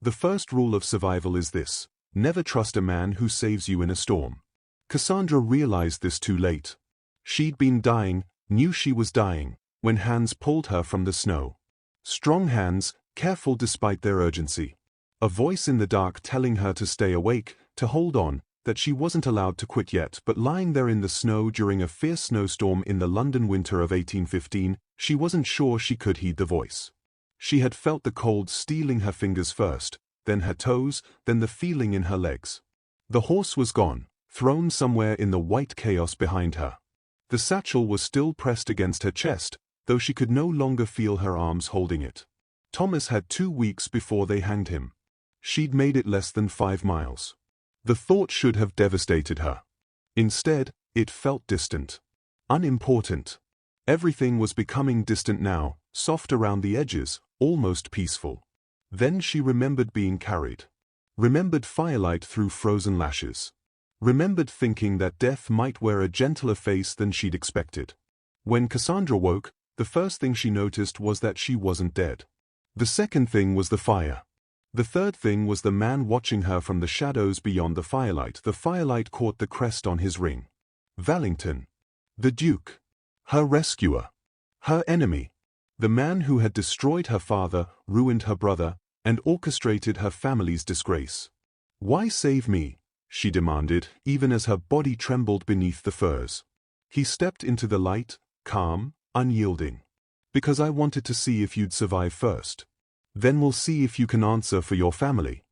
The first rule of survival is this: never trust a man who saves you in a storm. Cassandra realized this too late. She'd been dying, knew she was dying, when hands pulled her from the snow. Strong hands, careful despite their urgency. A voice in the dark telling her to stay awake, to hold on, that she wasn't allowed to quit yet. But lying there in the snow during a fierce snowstorm in the London winter of 1815, she wasn't sure she could heed the voice. She had felt the cold stealing her fingers first, then her toes, then the feeling in her legs. The horse was gone, thrown somewhere in the white chaos behind her. The satchel was still pressed against her chest, though she could no longer feel her arms holding it. Thomas had 2 weeks before they hanged him. She'd made it less than 5 miles. The thought should have devastated her. Instead, it felt distant. Unimportant. Everything was becoming distant now, soft around the edges, almost peaceful. Then she remembered being carried. Remembered firelight through frozen lashes. Remembered thinking that death might wear a gentler face than she'd expected. When Cassandra woke, the first thing she noticed was that she wasn't dead. The second thing was the fire. The third thing was the man watching her from the shadows beyond the firelight. The firelight caught the crest on his ring. Valington. The Duke. Her rescuer. Her enemy. The man who had destroyed her father, ruined her brother, and orchestrated her family's disgrace. "Why save me?" she demanded, even as her body trembled beneath the furs. He stepped into the light, calm, unyielding. "Because I wanted to see if you'd survive first. Then we'll see if you can answer for your family."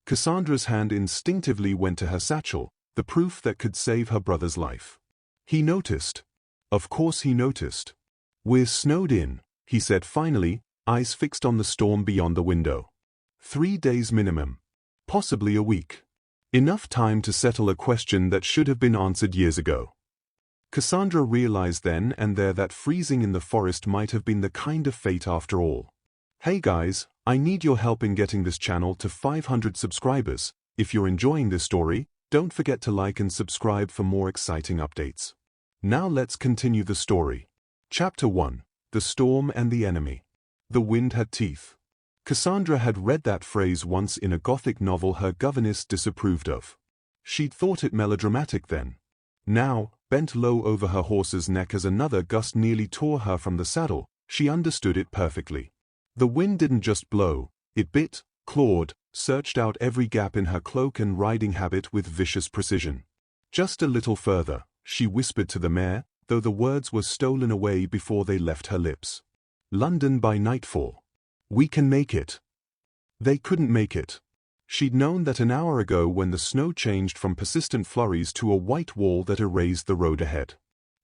Cassandra's hand instinctively went to her satchel, the proof that could save her brother's life. He noticed. Of course he noticed. "We're snowed in," he said finally, eyes fixed on the storm beyond the window. 3 days minimum. Possibly a week. Enough time to settle a question that should have been answered years ago. Cassandra realized then and there that freezing in the forest might have been the kind of fate after all. Hey guys, I need your help in getting this channel to 500 subscribers. If you're enjoying this story, don't forget to like and subscribe for more exciting updates. Now let's continue the story. Chapter 1. The Storm and the Enemy. The wind had teeth. Cassandra had read that phrase once in a Gothic novel her governess disapproved of. She'd thought it melodramatic then. Now, bent low over her horse's neck as another gust nearly tore her from the saddle, she understood it perfectly. The wind didn't just blow, it bit, clawed, searched out every gap in her cloak and riding habit with vicious precision. "Just a little further," she whispered to the mare, though the words were stolen away before they left her lips. "London by nightfall. We can make it." They couldn't make it. She'd known that an hour ago when the snow changed from persistent flurries to a white wall that erased the road ahead.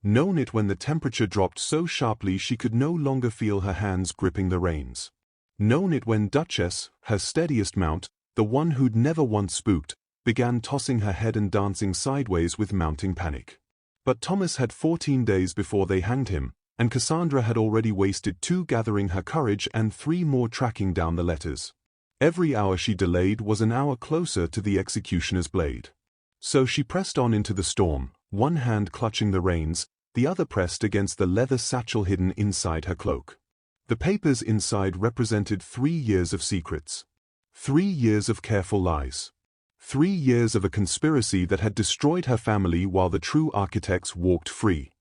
Known it when the temperature dropped so sharply she could no longer feel her hands gripping the reins. Known it when Duchess, her steadiest mount, the one who'd never once spooked, began tossing her head and dancing sideways with mounting panic. But Thomas had 14 days before they hanged him, and Cassandra had already wasted 2 gathering her courage and 3 more tracking down the letters. Every hour she delayed was an hour closer to the executioner's blade. So she pressed on into the storm, one hand clutching the reins, the other pressed against the leather satchel hidden inside her cloak. The papers inside represented 3 years of secrets. 3 years of careful lies. 3 years of a conspiracy that had destroyed her family while the true architects walked free.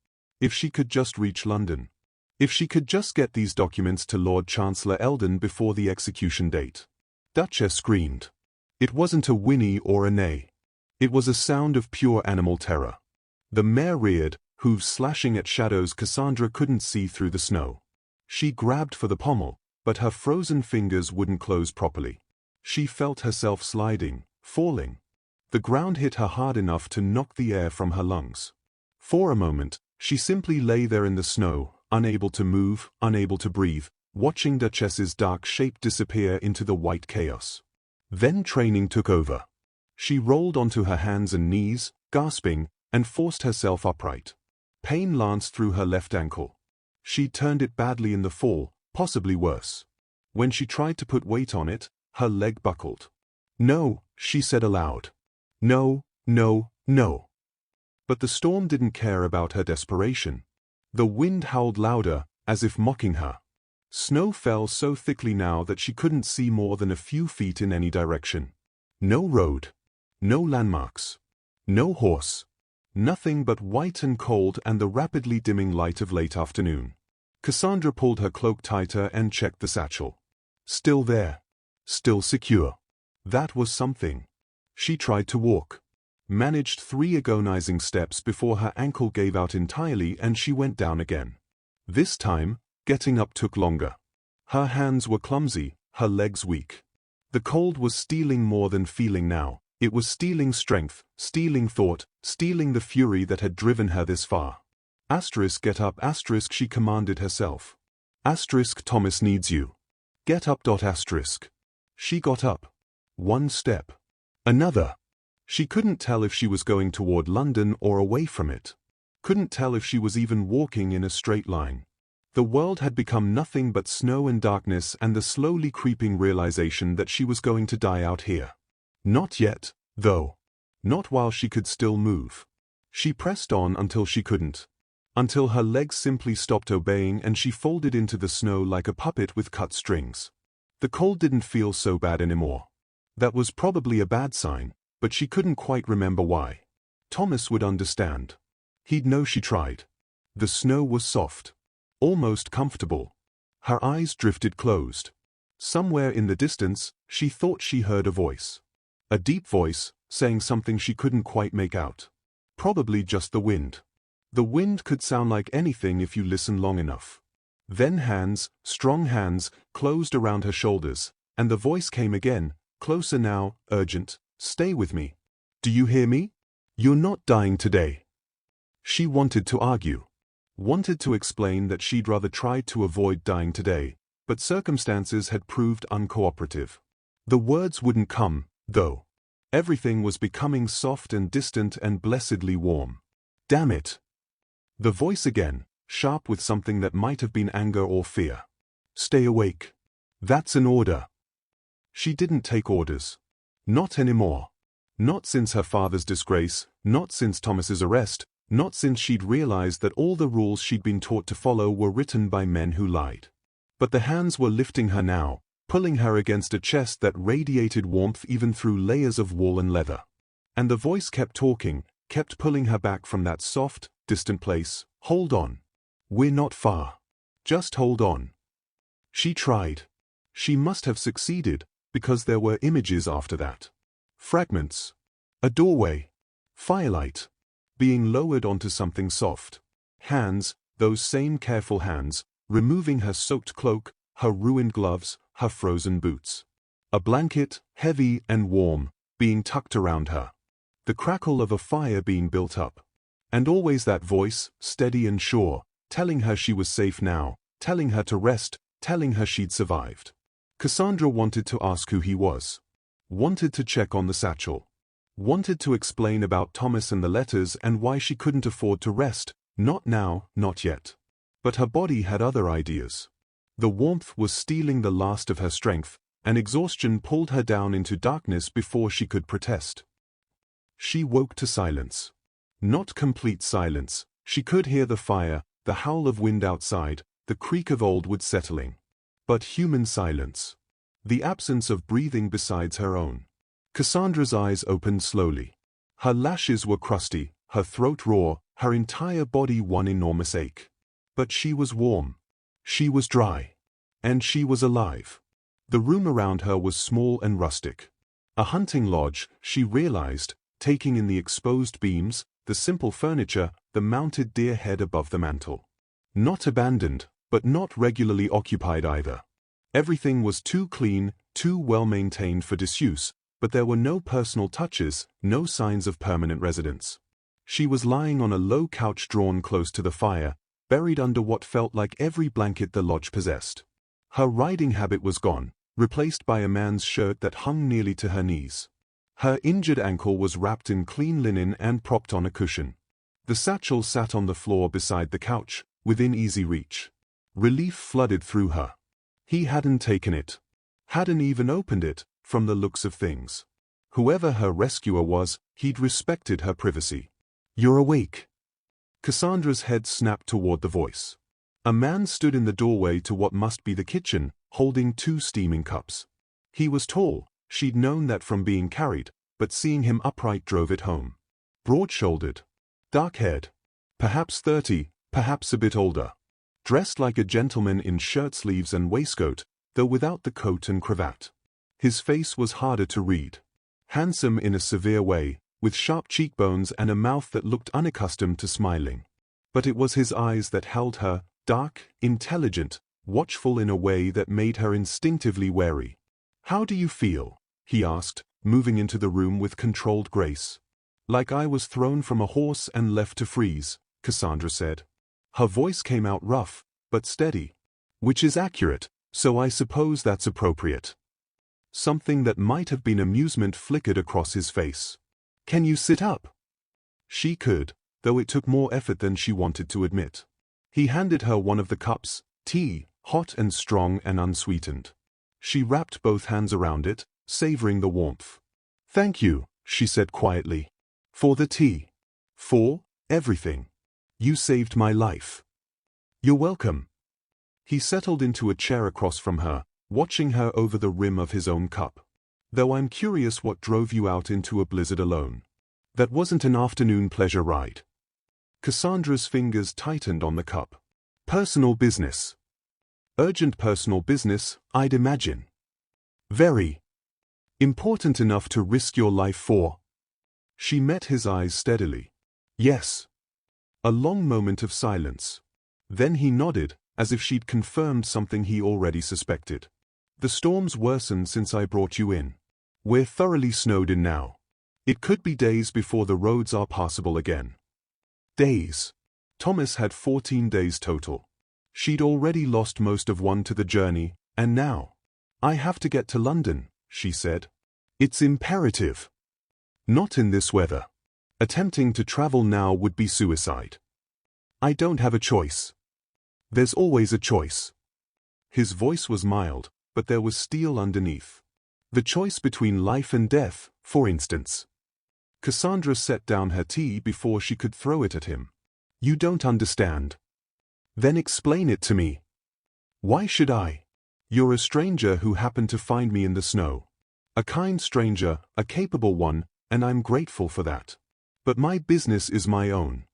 If she could just reach London. If she could just get these documents to Lord Chancellor Eldon before the execution date. Duchess screamed. It wasn't a whinny or a neigh. It was a sound of pure animal terror. The mare reared, hooves slashing at shadows Cassandra couldn't see through the snow. She grabbed for the pommel, but her frozen fingers wouldn't close properly. She felt herself sliding, falling. The ground hit her hard enough to knock the air from her lungs. For a moment, she simply lay there in the snow, unable to move, unable to breathe, watching Duchess's dark shape disappear into the white chaos. Then training took over. She rolled onto her hands and knees, gasping, and forced herself upright. Pain lanced through her left ankle. She turned it badly in the fall, possibly worse. When she tried to put weight on it, her leg buckled. "No," she said aloud. "No, no, no." But the storm didn't care about her desperation. The wind howled louder, as if mocking her. Snow fell so thickly now that she couldn't see more than a few feet in any direction. No road. No landmarks. No horse. Nothing but white and cold and the rapidly dimming light of late afternoon. Cassandra pulled her cloak tighter and checked the satchel. Still there. Still secure. That was something. She tried to walk. Managed 3 agonizing steps before her ankle gave out entirely and she went down again. This time, getting up took longer. Her hands were clumsy, her legs weak. The cold was stealing more than feeling now. It was stealing strength, stealing thought, stealing the fury that had driven her this far. Get up, she commanded herself. Thomas needs you. Get up. She got up. 1 step. Another. She couldn't tell if she was going toward London or away from it. Couldn't tell if she was even walking in a straight line. The world had become nothing but snow and darkness and the slowly creeping realization that she was going to die out here. Not yet, though. Not while she could still move. She pressed on until she couldn't. Until her legs simply stopped obeying and she folded into the snow like a puppet with cut strings. The cold didn't feel so bad anymore. That was probably a bad sign, but she couldn't quite remember why. Thomas would understand. He'd know she tried. The snow was soft. Almost comfortable. Her eyes drifted closed. Somewhere in the distance, she thought she heard a voice. A deep voice, saying something she couldn't quite make out. Probably just the wind. The wind could sound like anything if you listen long enough. Then hands, strong hands, closed around her shoulders, and the voice came again, closer now, urgent. Stay with me. Do you hear me? You're not dying today. She wanted to argue. Wanted to explain that she'd rather tried to avoid dying today, but circumstances had proved uncooperative. The words wouldn't come, though. Everything was becoming soft and distant and blessedly warm. Damn it. The voice again, sharp with something that might have been anger or fear. Stay awake. That's an order. She didn't take orders. Not anymore. Not since her father's disgrace, not since Thomas's arrest, not since she'd realized that all the rules she'd been taught to follow were written by men who lied. But the hands were lifting her now, pulling her against a chest that radiated warmth even through layers of wool and leather. And the voice kept talking, kept pulling her back from that soft, distant place. Hold on. We're not far. Just hold on. She tried. She must have succeeded, because there were images after that. Fragments. A doorway. Firelight. Being lowered onto something soft. Hands, those same careful hands, removing her soaked cloak, her ruined gloves, her frozen boots. A blanket, heavy and warm, being tucked around her. The crackle of a fire being built up. And always that voice, steady and sure, telling her she was safe now, telling her to rest, telling her she'd survived. Cassandra wanted to ask who he was. Wanted to check on the satchel. Wanted to explain about Thomas and the letters and why she couldn't afford to rest, not now, not yet. But her body had other ideas. The warmth was stealing the last of her strength, and exhaustion pulled her down into darkness before she could protest. She woke to silence. Not complete silence. She could hear the fire, the howl of wind outside, the creak of old wood settling. But human silence. The absence of breathing besides her own. Cassandra's eyes opened slowly. Her lashes were crusty, her throat raw, her entire body one enormous ache. But she was warm. She was dry. And she was alive. The room around her was small and rustic. A hunting lodge, she realized, taking in the exposed beams, the simple furniture, the mounted deer head above the mantel. Not abandoned, but not regularly occupied either. Everything was too clean, too well-maintained for disuse, but there were no personal touches, no signs of permanent residence. She was lying on a low couch drawn close to the fire, buried under what felt like every blanket the lodge possessed. Her riding habit was gone, replaced by a man's shirt that hung nearly to her knees. Her injured ankle was wrapped in clean linen and propped on a cushion. The satchel sat on the floor beside the couch, within easy reach. Relief flooded through her. He hadn't taken it. Hadn't even opened it, from the looks of things. Whoever her rescuer was, he'd respected her privacy. You're awake. Cassandra's head snapped toward the voice. A man stood in the doorway to what must be the kitchen, holding 2 steaming cups. He was tall, she'd known that from being carried, but seeing him upright drove it home. Broad-shouldered, dark-haired, perhaps 30, perhaps a bit older. Dressed like a gentleman in shirt-sleeves and waistcoat, though without the coat and cravat. His face was harder to read. Handsome in a severe way, with sharp cheekbones and a mouth that looked unaccustomed to smiling. But it was his eyes that held her, dark, intelligent, watchful in a way that made her instinctively wary. "How do you feel?" he asked, moving into the room with controlled grace. "Like I was thrown from a horse and left to freeze," Cassandra said. Her voice came out rough, but steady. "Which is accurate, so I suppose that's appropriate." Something that might have been amusement flickered across his face. "Can you sit up?" She could, though it took more effort than she wanted to admit. He handed her one of the cups, tea, hot and strong and unsweetened. She wrapped both hands around it, savoring the warmth. "Thank you," she said quietly. "For the tea. For everything. You saved my life." "You're welcome." He settled into a chair across from her, watching her over the rim of his own cup. "Though I'm curious what drove you out into a blizzard alone. That wasn't an afternoon pleasure ride." Cassandra's fingers tightened on the cup. "Personal business." "Urgent personal business, I'd imagine." "Very. Important enough to risk your life for?" She met his eyes steadily. "Yes." A long moment of silence. Then he nodded, as if she'd confirmed something he already suspected. "The storm's worsened since I brought you in. We're thoroughly snowed in now. It could be days before the roads are passable again." Days. Thomas had 14 days total. She'd already lost most of one to the journey, and now. "I have to get to London," she said. "It's imperative." "Not in this weather. Attempting to travel now would be suicide." "I don't have a choice." "There's always a choice." His voice was mild, but there was steel underneath. "The choice between life and death, for instance." Cassandra set down her tea before she could throw it at him. "You don't understand." "Then explain it to me." "Why should I? You're a stranger who happened to find me in the snow. A kind stranger, a capable one, and I'm grateful for that. But my business is my own."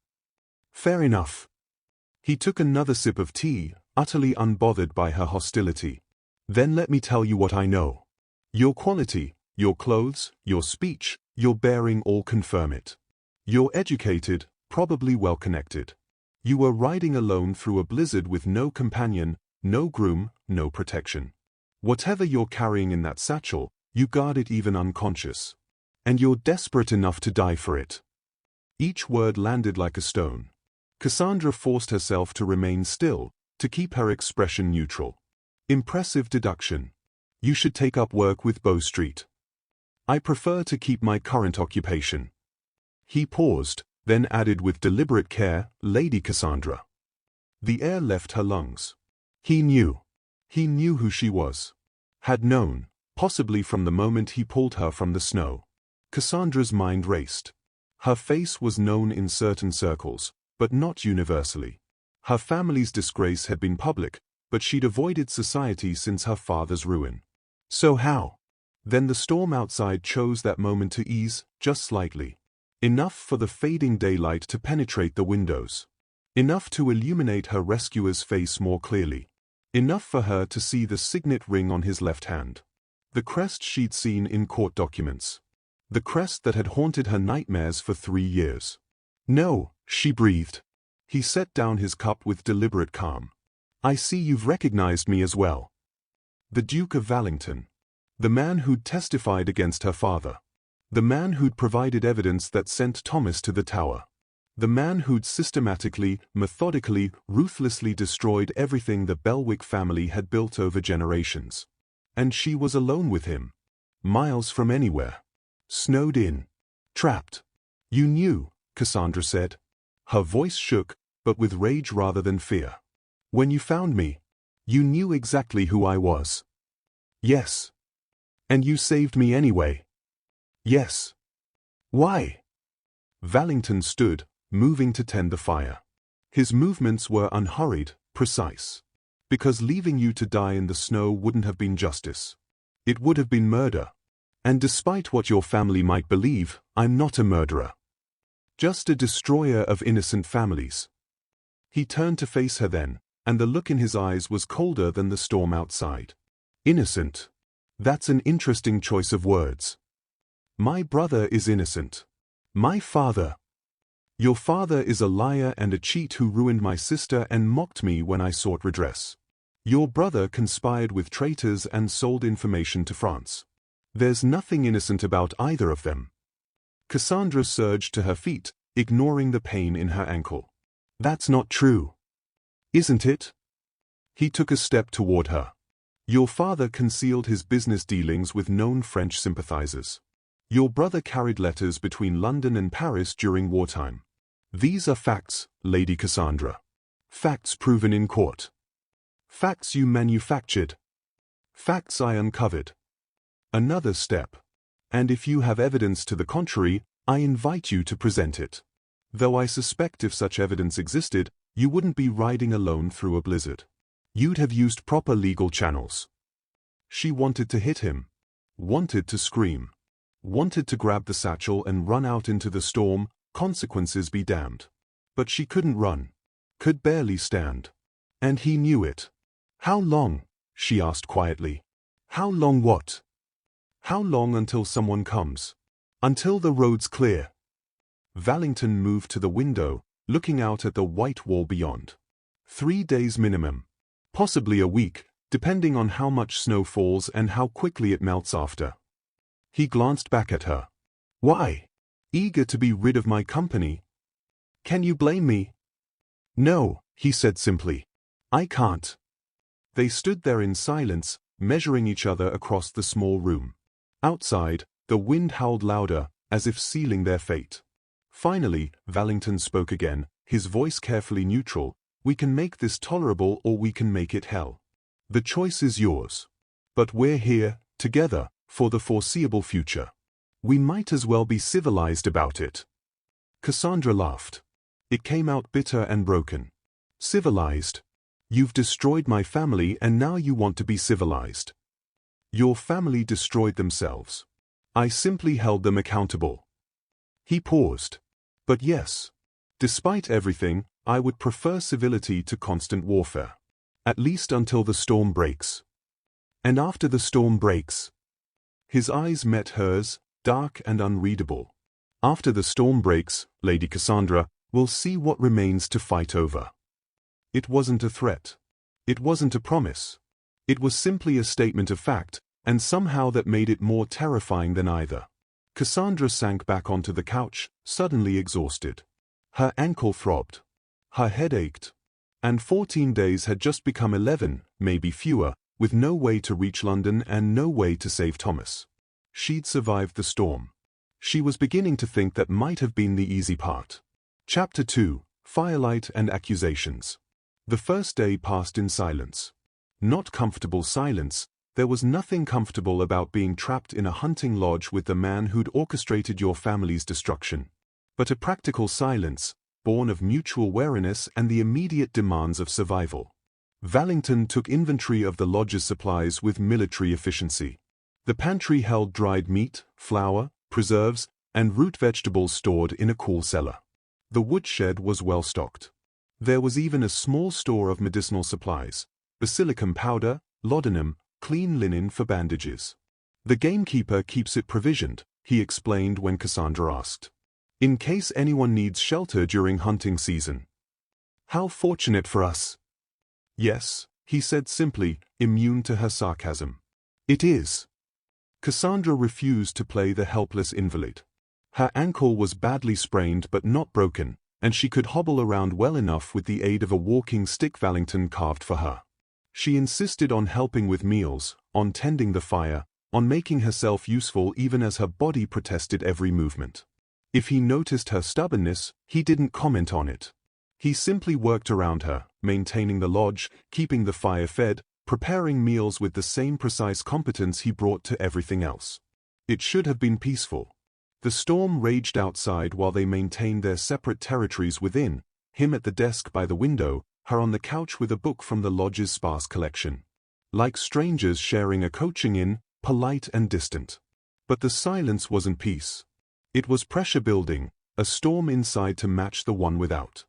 "Fair enough." He took another sip of tea, utterly unbothered by her hostility. "Then let me tell you what I know. Your quality, your clothes, your speech, your bearing all confirm it. You're educated, probably well-connected. You were riding alone through a blizzard with no companion, no groom, no protection. Whatever you're carrying in that satchel, you guard it even unconscious. And you're desperate enough to die for it." Each word landed like a stone. Cassandra forced herself to remain still, to keep her expression neutral. "Impressive deduction. You should take up work with Bow Street." "I prefer to keep my current occupation." He paused, then added with deliberate care, "Lady Cassandra." The air left her lungs. He knew. He knew who she was. Had known, possibly from the moment he pulled her from the snow. Cassandra's mind raced. Her face was known in certain circles, but not universally. Her family's disgrace had been public, but she'd avoided society since her father's ruin. So how? Then the storm outside chose that moment to ease, just slightly. Enough for the fading daylight to penetrate the windows. Enough to illuminate her rescuer's face more clearly. Enough for her to see the signet ring on his left hand. The crest she'd seen in court documents. The crest that had haunted her nightmares for 3 years. "No," she breathed. He set down his cup with deliberate calm. "I see you've recognized me as well. The Duke of Valington. The man who'd testified against her father. The man who'd provided evidence that sent Thomas to the tower. The man who'd systematically, methodically, ruthlessly destroyed everything the Bellewick family had built over generations. And she was alone with him. Miles from anywhere. Snowed in. Trapped. You knew," Cassandra said. Her voice shook, but with rage rather than fear. "When you found me, you knew exactly who I was." "Yes." "And you saved me anyway." "Yes." "Why?" Valington stood, moving to tend the fire. His movements were unhurried, Precise. Because leaving you to die in the snow wouldn't have been justice. It would have been murder. And despite what your family might believe, I'm not a murderer. Just a destroyer of innocent families. He turned to face her then, and the look in his eyes was colder than the storm outside. Innocent. That's an interesting choice of words. My brother is innocent. My father. Your father is a liar and a cheat who ruined my sister and mocked me when I sought redress. Your brother conspired with traitors and sold information to France. There's nothing innocent about either of them. Cassandra surged to her feet, ignoring the pain in her ankle. That's not true. Isn't it? He took a step toward her. Your father concealed his business dealings with known French sympathizers. Your brother carried letters between London and Paris during wartime. These are facts, Lady Cassandra. Facts proven in court. Facts you manufactured. Facts I uncovered. Another step. And if you have evidence to the contrary, I invite you to present it. Though I suspect if such evidence existed, you wouldn't be riding alone through a blizzard. You'd have used proper legal channels. She wanted to hit him. Wanted to scream. Wanted to grab the satchel and run out into the storm, consequences be damned. But she couldn't run. Could barely stand. And he knew it. How long? She asked quietly. How long what? How long until someone comes? Until the road's clear. Valington moved to the window, looking out at the white wall beyond. 3 days minimum. Possibly a week, depending on how much snow falls and how quickly it melts after. He glanced back at her. Why? Eager to be rid of my company? Can you blame me? No, he said simply. I can't. They stood there in silence, measuring each other across the small room. Outside, the wind howled louder, as if sealing their fate. Finally, Valington spoke again, his voice carefully neutral. We can make this tolerable or we can make it hell. The choice is yours. But we're here, together, for the foreseeable future. We might as well be civilized about it. Cassandra laughed. It came out bitter and broken. Civilized? You've destroyed my family and now you want to be civilized. Your family destroyed themselves. I simply held them accountable. He paused. But yes. Despite everything, I would prefer civility to constant warfare. At least until the storm breaks. And after the storm breaks. His eyes met hers, dark and unreadable. After the storm breaks, Lady Cassandra, we'll see what remains to fight over. It wasn't a threat. It wasn't a promise. It was simply a statement of fact, and somehow that made it more terrifying than either. Cassandra sank back onto the couch, suddenly exhausted. Her ankle throbbed. Her head ached. And 14 days had just become 11, maybe fewer, with no way to reach London and no way to save Thomas. She'd survived the storm. She was beginning to think that might have been the easy part. Chapter 2, Firelight and Accusations. The first day passed in silence. Not comfortable silence. There was nothing comfortable about being trapped in a hunting lodge with the man who'd orchestrated your family's destruction. But a practical silence, born of mutual wariness and the immediate demands of survival. Valington took inventory of the lodge's supplies with military efficiency. The pantry held dried meat, flour, preserves, and root vegetables stored in a cool cellar. The woodshed was well stocked. There was even a small store of medicinal supplies, basilicum powder, laudanum, clean linen for bandages. The gamekeeper keeps it provisioned, he explained when Cassandra asked. In case anyone needs shelter during hunting season. How fortunate for us. Yes, he said simply, immune to her sarcasm. It is. Cassandra refused to play the helpless invalid. Her ankle was badly sprained but not broken, and she could hobble around well enough with the aid of a walking stick Valington carved for her. She insisted on helping with meals, on tending the fire, on making herself useful even as her body protested every movement. If he noticed her stubbornness, he didn't comment on it. He simply worked around her, maintaining the lodge, keeping the fire fed, preparing meals with the same precise competence he brought to everything else. It should have been peaceful. The storm raged outside while they maintained their separate territories within, him at the desk by the window, her on the couch with a book from the lodge's sparse collection. Like strangers sharing a coaching inn, polite and distant. But the silence wasn't peace. It was pressure building, a storm inside to match the one without.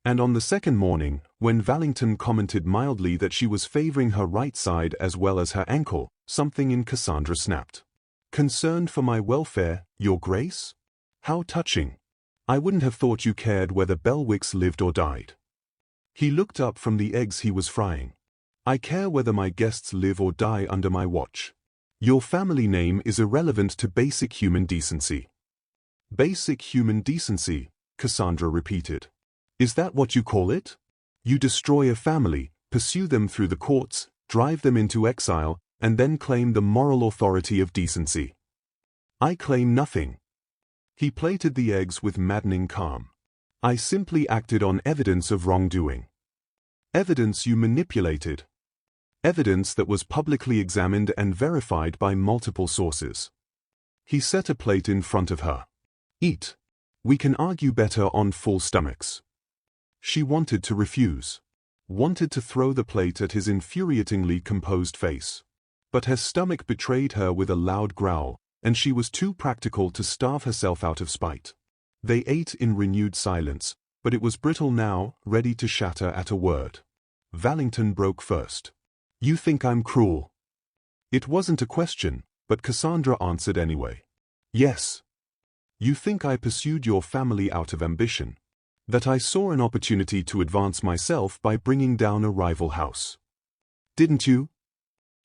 And on the second morning, when Valington commented mildly that she was favoring her right side as well as her ankle, something in Cassandra snapped. "Concerned for my welfare, Your Grace? How touching. I wouldn't have thought you cared whether Belwicks lived or died." He looked up from the eggs he was frying. "I care whether my guests live or die under my watch. Your family name is irrelevant to basic human decency." "Basic human decency," Cassandra repeated. "Is that what you call it? You destroy a family, pursue them through the courts, drive them into exile, and then claim the moral authority of decency." "I claim nothing." He plated the eggs with maddening calm. "I simply acted on evidence of wrongdoing. Evidence you manipulated. Evidence that was publicly examined and verified by multiple sources." He set a plate in front of her. "Eat. We can argue better on full stomachs." She wanted to refuse. Wanted to throw the plate at his infuriatingly composed face. But her stomach betrayed her with a loud growl, and she was too practical to starve herself out of spite. They ate in renewed silence, but it was brittle now, ready to shatter at a word. Valington broke first. "You think I'm cruel?" It wasn't a question, but Cassandra answered anyway. "Yes. You think I pursued your family out of ambition. That I saw an opportunity to advance myself by bringing down a rival house. Didn't you?"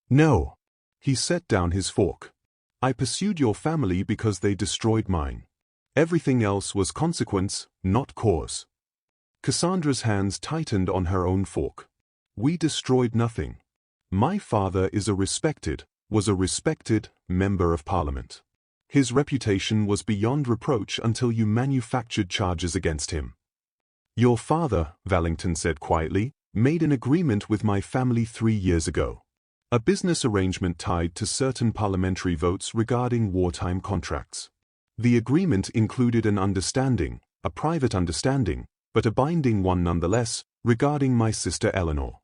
"No." He set down his fork. "I pursued your family because they destroyed mine. Everything else was consequence, not cause." Cassandra's hands tightened on her own fork. "We destroyed nothing. My father was a respected member of Parliament. His reputation was beyond reproach until you manufactured charges against him." "Your father," Valington said quietly, "made an agreement with my family 3 years ago. A business arrangement tied to certain parliamentary votes regarding wartime contracts. The agreement included an understanding, a private understanding, but a binding one nonetheless, regarding my sister Eleanor."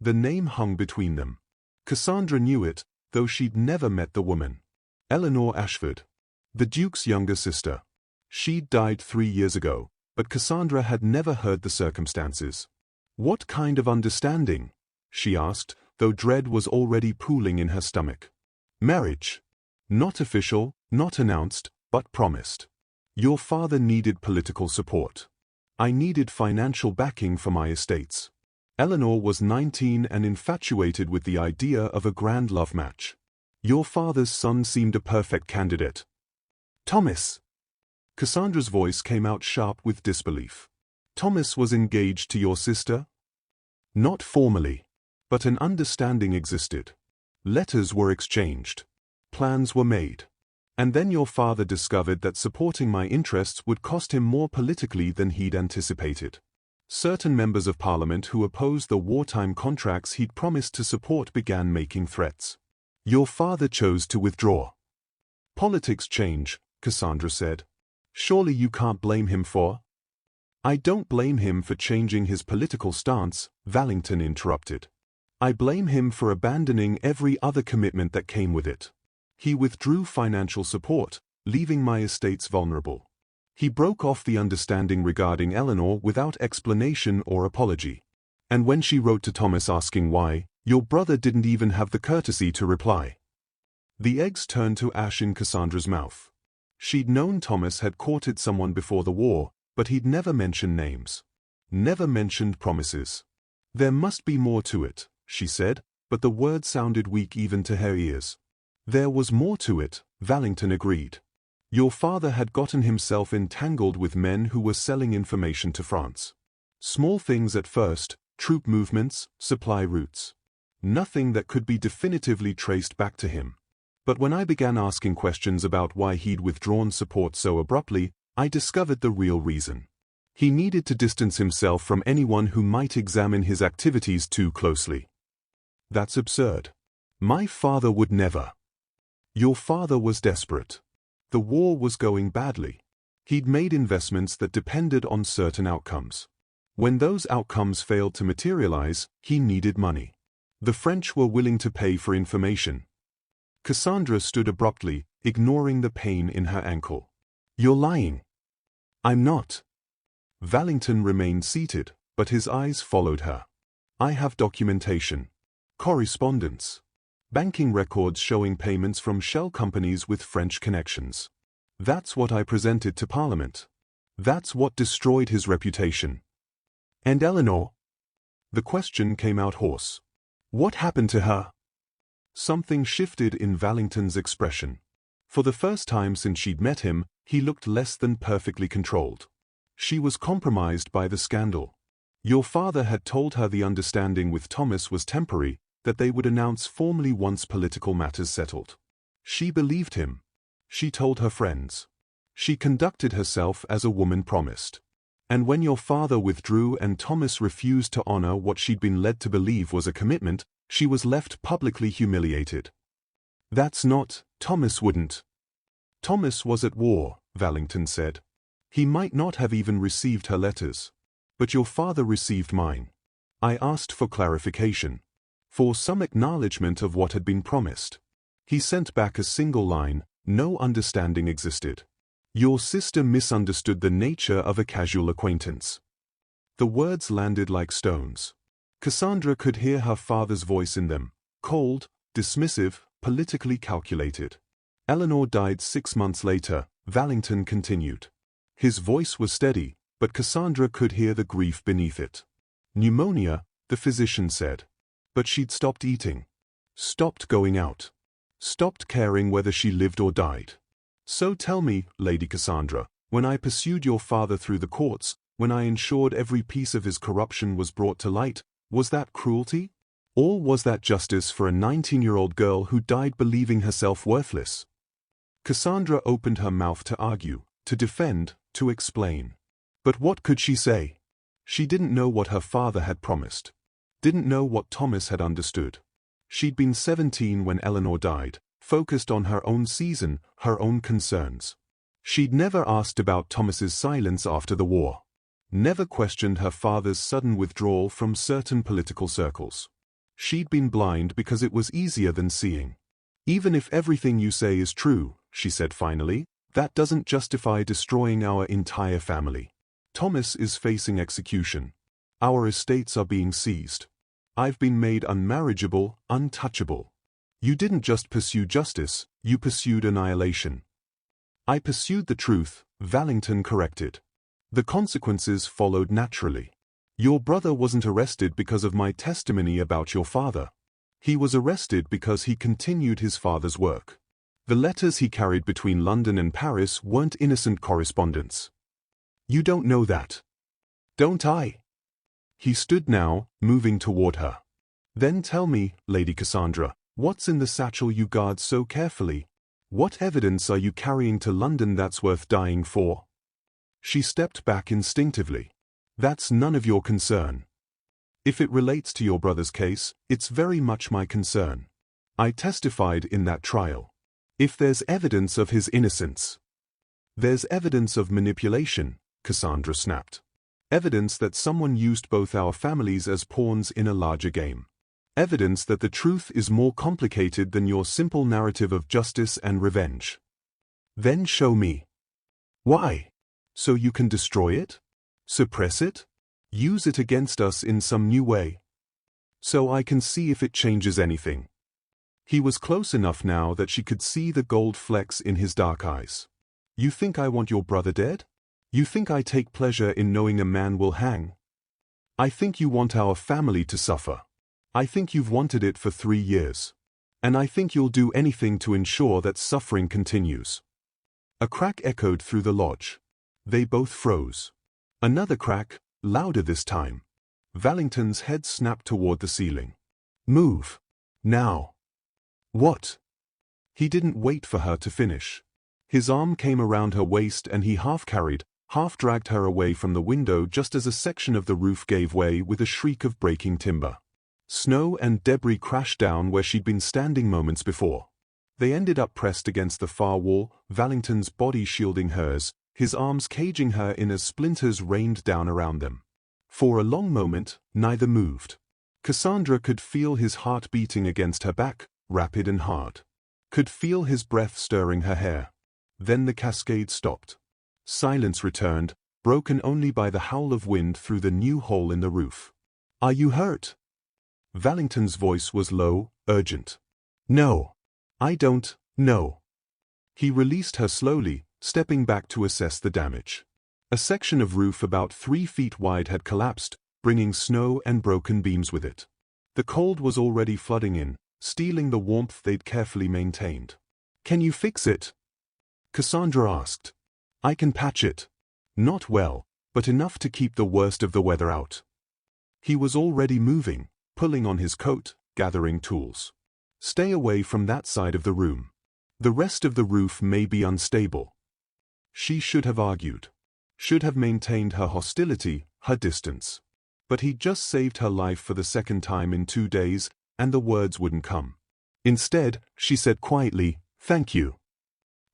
The name hung between them. Cassandra knew it, though she'd never met the woman. Eleanor Ashford. The Duke's younger sister. She'd died 3 years ago, but Cassandra had never heard the circumstances. "What kind of understanding?" she asked, though dread was already pooling in her stomach. "Marriage. Not official, not announced, but promised. Your father needed political support. I needed financial backing for my estates. Eleanor was 19 and infatuated with the idea of a grand love match. Your father's son seemed a perfect candidate." "Thomas!" Cassandra's voice came out sharp with disbelief. "Thomas was engaged to your sister?" "Not formally. But an understanding existed. Letters were exchanged. Plans were made. And then your father discovered that supporting my interests would cost him more politically than he'd anticipated. Certain members of Parliament who opposed the wartime contracts he'd promised to support began making threats. Your father chose to withdraw." "Politics change," Cassandra said. "Surely you can't blame him for—" "I don't blame him for changing his political stance," Valington interrupted. "I blame him for abandoning every other commitment that came with it. He withdrew financial support, leaving my estates vulnerable. He broke off the understanding regarding Eleanor without explanation or apology. And when she wrote to Thomas asking why, your brother didn't even have the courtesy to reply." The eggs turned to ash in Cassandra's mouth. She'd known Thomas had courted someone before the war, but he'd never mentioned names. Never mentioned promises. "There must be more to it," she said, but the word sounded weak even to her ears. "There was more to it," Valington agreed. "Your father had gotten himself entangled with men who were selling information to France. Small things at first, troop movements, supply routes. Nothing that could be definitively traced back to him. But when I began asking questions about why he'd withdrawn support so abruptly, I discovered the real reason. He needed to distance himself from anyone who might examine his activities too closely." "That's absurd. My father would never." "Your father was desperate. The war was going badly. He'd made investments that depended on certain outcomes. When those outcomes failed to materialize, he needed money. The French were willing to pay for information. Cassandra stood abruptly, ignoring the pain in her ankle. "You're lying." "I'm not." Valington remained seated, but his eyes followed her. "I have documentation. Correspondence. Banking records showing payments from shell companies with French connections. That's what I presented to Parliament. That's what destroyed his reputation." "And Eleanor?" The question came out hoarse. "What happened to her?" Something shifted in Valington's expression. For the first time since she'd met him, he looked less than perfectly controlled. She was compromised by the scandal. Your father had told her the understanding with Thomas was temporary, that they would announce formally once political matters settled. She believed him. She told her friends. She conducted herself as a woman promised. And when your father withdrew and Thomas refused to honor what she'd been led to believe was a commitment, she was left publicly humiliated. "That's not, Thomas wouldn't." "Thomas was at war," Valington said. "He might not have even received her letters. But your father received mine. I asked for clarification. For some acknowledgement of what had been promised. He sent back a single line, no understanding existed. Your sister misunderstood the nature of a casual acquaintance." The words landed like stones. Cassandra could hear her father's voice in them, cold, dismissive, politically calculated. "Eleanor died 6 months later," Valington continued. His voice was steady, but Cassandra could hear the grief beneath it. "Pneumonia," the physician said. But she'd stopped eating. Stopped going out. Stopped caring whether she lived or died. "So tell me, Lady Cassandra, when I pursued your father through the courts, when I ensured every piece of his corruption was brought to light, was that cruelty? Or was that justice for a 19-year-old girl who died believing herself worthless?" Cassandra opened her mouth to argue, to defend, to explain. But what could she say? She didn't know what her father had promised. Didn't know what Thomas had understood. She'd been 17 when Eleanor died, focused on her own season, her own concerns. She'd never asked about Thomas's silence after the war. Never questioned her father's sudden withdrawal from certain political circles. She'd been blind because it was easier than seeing. "Even if everything you say is true," she said finally, "that doesn't justify destroying our entire family. Thomas is facing execution. Our estates are being seized. I've been made unmarriageable, untouchable. You didn't just pursue justice, you pursued annihilation." "I pursued the truth," Valington corrected. "The consequences followed naturally. Your brother wasn't arrested because of my testimony about your father. He was arrested because he continued his father's work. The letters he carried between London and Paris weren't innocent correspondence." "You don't know that." "Don't I?" He stood now, moving toward her. "Then tell me, Lady Cassandra, what's in the satchel you guard so carefully? What evidence are you carrying to London that's worth dying for?" She stepped back instinctively. "That's none of your concern. If it relates to your brother's case, it's very much my concern. I testified in that trial. If there's evidence of his innocence." "There's evidence of manipulation," Cassandra snapped. "Evidence that someone used both our families as pawns in a larger game. Evidence that the truth is more complicated than your simple narrative of justice and revenge." "Then show me." "Why? So you can destroy it? Suppress it? Use it against us in some new way? So I can see if it changes anything." He was close enough now that she could see the gold flecks in his dark eyes. "You think I want your brother dead? You think I take pleasure in knowing a man will hang? I think you want our family to suffer. I think you've wanted it for 3 years. And I think you'll do anything to ensure that suffering continues." A crack echoed through the lodge. They both froze. Another crack, louder this time. Valington's head snapped toward the ceiling. "Move. Now." "What?" He didn't wait for her to finish. His arm came around her waist and he half-carried, half-dragged her away from the window just as a section of the roof gave way with a shriek of breaking timber. Snow and debris crashed down where she'd been standing moments before. They ended up pressed against the far wall, Valington's body shielding hers, his arms caging her in as splinters rained down around them. For a long moment, neither moved. Cassandra could feel his heart beating against her back, rapid and hard. Could feel his breath stirring her hair. Then the cascade stopped. Silence returned, broken only by the howl of wind through the new hole in the roof. "Are you hurt?" Valington's voice was low, urgent. "No. I don't know." He released her slowly, stepping back to assess the damage. A section of roof about 3 feet wide had collapsed, bringing snow and broken beams with it. The cold was already flooding in, stealing the warmth they'd carefully maintained. "Can you fix it?" Cassandra asked. "I can patch it. Not well, but enough to keep the worst of the weather out." He was already moving, pulling on his coat, gathering tools. "Stay away from that side of the room. The rest of the roof may be unstable." She should have argued. Should have maintained her hostility, her distance. But he'd just saved her life for the second time in 2 days, and the words wouldn't come. Instead, she said quietly, "Thank you."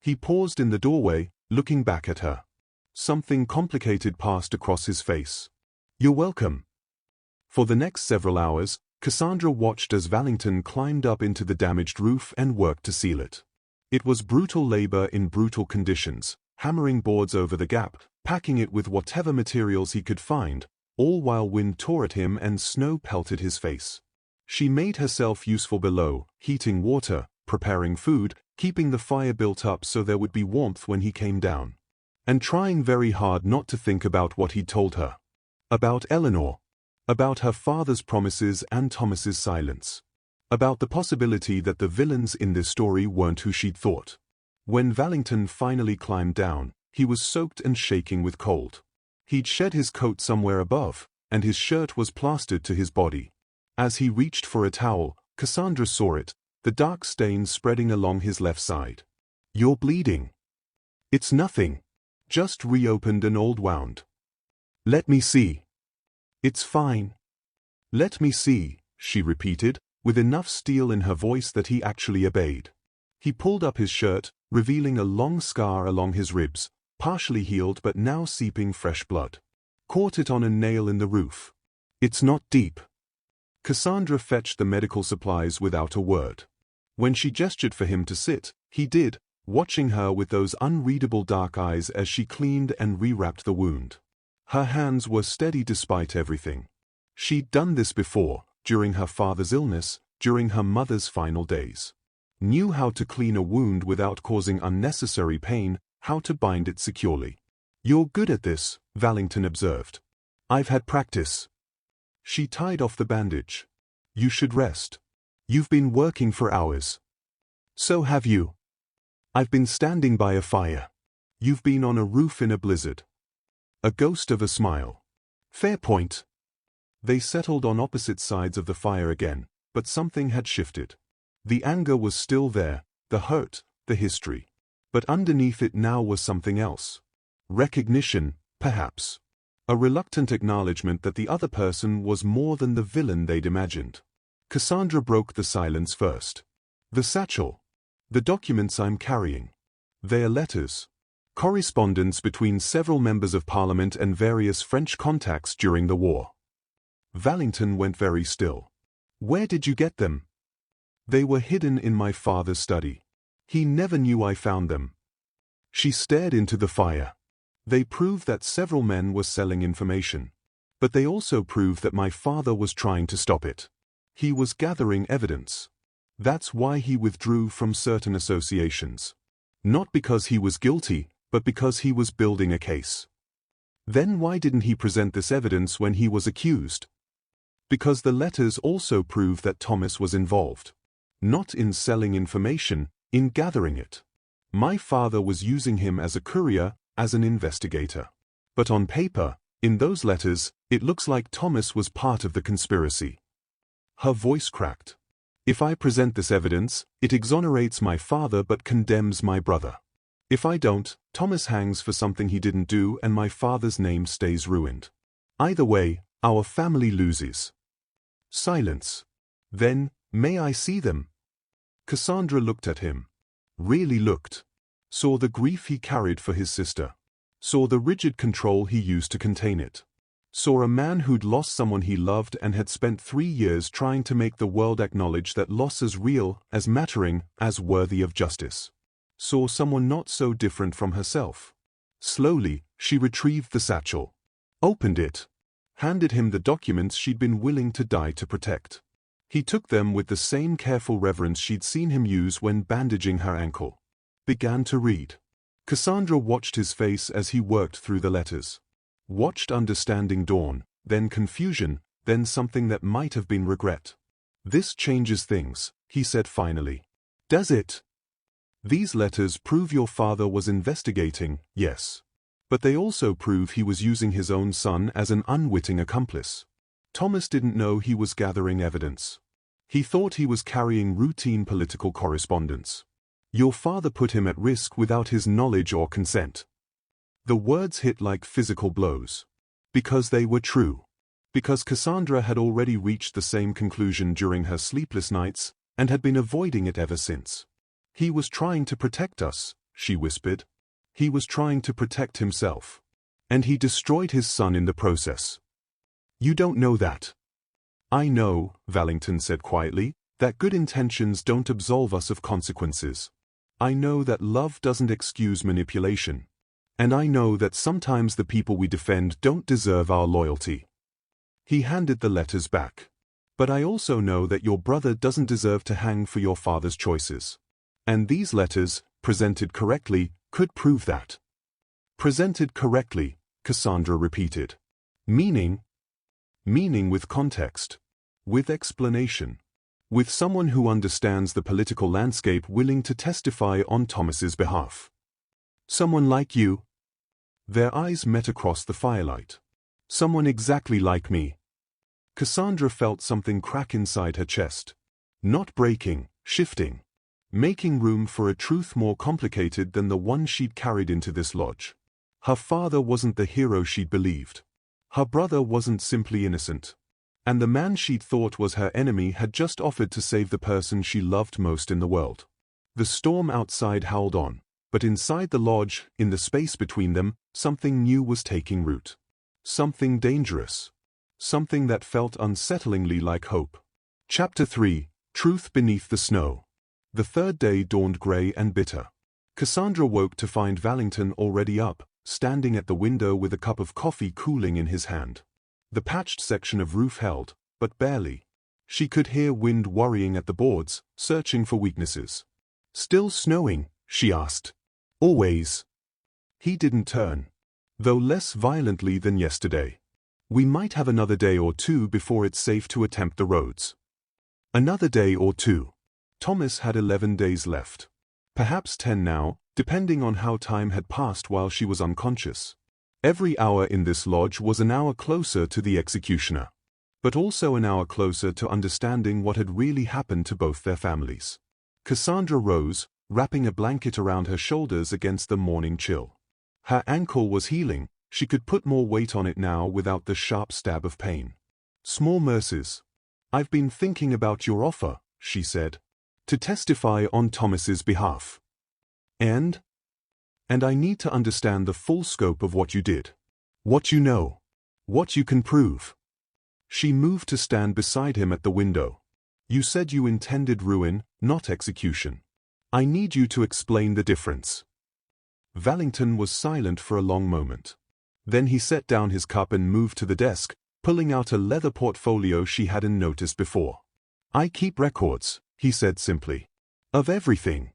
He paused in the doorway, looking back at her. Something complicated passed across his face. "You're welcome." For the next several hours, Cassandra watched as Valington climbed up into the damaged roof and worked to seal it. It was brutal labor in brutal conditions, hammering boards over the gap, packing it with whatever materials he could find, all while wind tore at him and snow pelted his face. She made herself useful below, heating water, preparing food, keeping the fire built up so there would be warmth when he came down. And trying very hard not to think about what he'd told her. About Eleanor. About her father's promises and Thomas's silence. About the possibility that the villains in this story weren't who she'd thought. When Valington finally climbed down, he was soaked and shaking with cold. He'd shed his coat somewhere above, and his shirt was plastered to his body. As he reached for a towel, Cassandra saw it, the dark stains spreading along his left side. "You're bleeding." "It's nothing. Just reopened an old wound." "Let me see." "It's fine." "Let me see," she repeated, with enough steel in her voice that he actually obeyed. He pulled up his shirt, revealing a long scar along his ribs, partially healed but now seeping fresh blood. "Caught it on a nail in the roof. It's not deep." Cassandra fetched the medical supplies without a word. When she gestured for him to sit, he did, watching her with those unreadable dark eyes as she cleaned and rewrapped the wound. Her hands were steady despite everything. She'd done this before, during her father's illness, during her mother's final days. Knew how to clean a wound without causing unnecessary pain, how to bind it securely. "You're good at this," Valington observed. "I've had practice." She tied off the bandage. "You should rest. You've been working for hours." "So have you." "I've been standing by a fire. You've been on a roof in a blizzard." A ghost of a smile. "Fair point." They settled on opposite sides of the fire again, but something had shifted. The anger was still there, the hurt, the history. But underneath it now was something else. Recognition, perhaps. A reluctant acknowledgement that the other person was more than the villain they'd imagined. Cassandra broke the silence first. "The satchel. The documents I'm carrying. They're letters. Correspondence between several members of Parliament and various French contacts during the war." Valington went very still. "Where did you get them?" "They were hidden in my father's study. He never knew I found them." She stared into the fire. "They prove that several men were selling information. But they also prove that my father was trying to stop it. He was gathering evidence. That's why he withdrew from certain associations. Not because he was guilty, but because he was building a case." "Then why didn't he present this evidence when he was accused?" "Because the letters also prove that Thomas was involved. Not in selling information, in gathering it. My father was using him as a courier, as an investigator. But on paper, in those letters, it looks like Thomas was part of the conspiracy." Her voice cracked. "If I present this evidence, it exonerates my father but condemns my brother. If I don't, Thomas hangs for something he didn't do and my father's name stays ruined. Either way, our family loses." Silence. "Then, may I see them?" Cassandra looked at him. Really looked. Saw the grief he carried for his sister. Saw the rigid control he used to contain it. Saw a man who'd lost someone he loved and had spent 3 years trying to make the world acknowledge that loss as real, as mattering, as worthy of justice. Saw someone not so different from herself. Slowly, she retrieved the satchel. Opened it. Handed him the documents she'd been willing to die to protect. He took them with the same careful reverence she'd seen him use when bandaging her ankle. Began to read. Cassandra watched his face as he worked through the letters. Watched understanding dawn, then confusion, then something that might have been regret. "This changes things," he said finally. "Does it? These letters prove your father was investigating, yes. But they also prove he was using his own son as an unwitting accomplice. Thomas didn't know he was gathering evidence. He thought he was carrying routine political correspondence. Your father put him at risk without his knowledge or consent." The words hit like physical blows. Because they were true. Because Cassandra had already reached the same conclusion during her sleepless nights, and had been avoiding it ever since. "He was trying to protect us," she whispered. "He was trying to protect himself. And he destroyed his son in the process." "You don't know that." "I know," Valington said quietly, "that good intentions don't absolve us of consequences. I know that love doesn't excuse manipulation. And I know that sometimes the people we defend don't deserve our loyalty." He handed the letters back. "But I also know that your brother doesn't deserve to hang for your father's choices. And these letters, presented correctly, could prove that." "Presented correctly," Cassandra repeated. "Meaning?" "Meaning with context. With explanation. With someone who understands the political landscape willing to testify on Thomas's behalf." "Someone like you?" Their eyes met across the firelight. "Someone exactly like me." Cassandra felt something crack inside her chest. Not breaking, shifting. Making room for a truth more complicated than the one she'd carried into this lodge. Her father wasn't the hero she'd believed. Her brother wasn't simply innocent. And the man she'd thought was her enemy had just offered to save the person she loved most in the world. The storm outside howled on. But inside the lodge, in the space between them, something new was taking root. Something dangerous. Something that felt unsettlingly like hope. Chapter 3, Truth Beneath the Snow. The third day dawned grey and bitter. Cassandra woke to find Valington already up, standing at the window with a cup of coffee cooling in his hand. The patched section of roof held, but barely. She could hear wind worrying at the boards, searching for weaknesses. "Still snowing?" she asked. "Always." He didn't turn. Though less violently than yesterday. "We might have another day or two before it's safe to attempt the roads." Another day or two. Thomas had 11 days left. Perhaps 10 now, depending on how time had passed while she was unconscious. Every hour in this lodge was an hour closer to the executioner. But also an hour closer to understanding what had really happened to both their families. Cassandra rose, wrapping a blanket around her shoulders against the morning chill. Her ankle was healing, she could put more weight on it now without the sharp stab of pain. "Small mercies. I've been thinking about your offer," she said. "To testify on Thomas's behalf. And I need to understand the full scope of what you did. What you know. What you can prove." She moved to stand beside him at the window. "You said you intended ruin, not execution. I need you to explain the difference." Valington was silent for a long moment. Then he set down his cup and moved to the desk, pulling out a leather portfolio she hadn't noticed before. "I keep records," he said simply. "Of everything."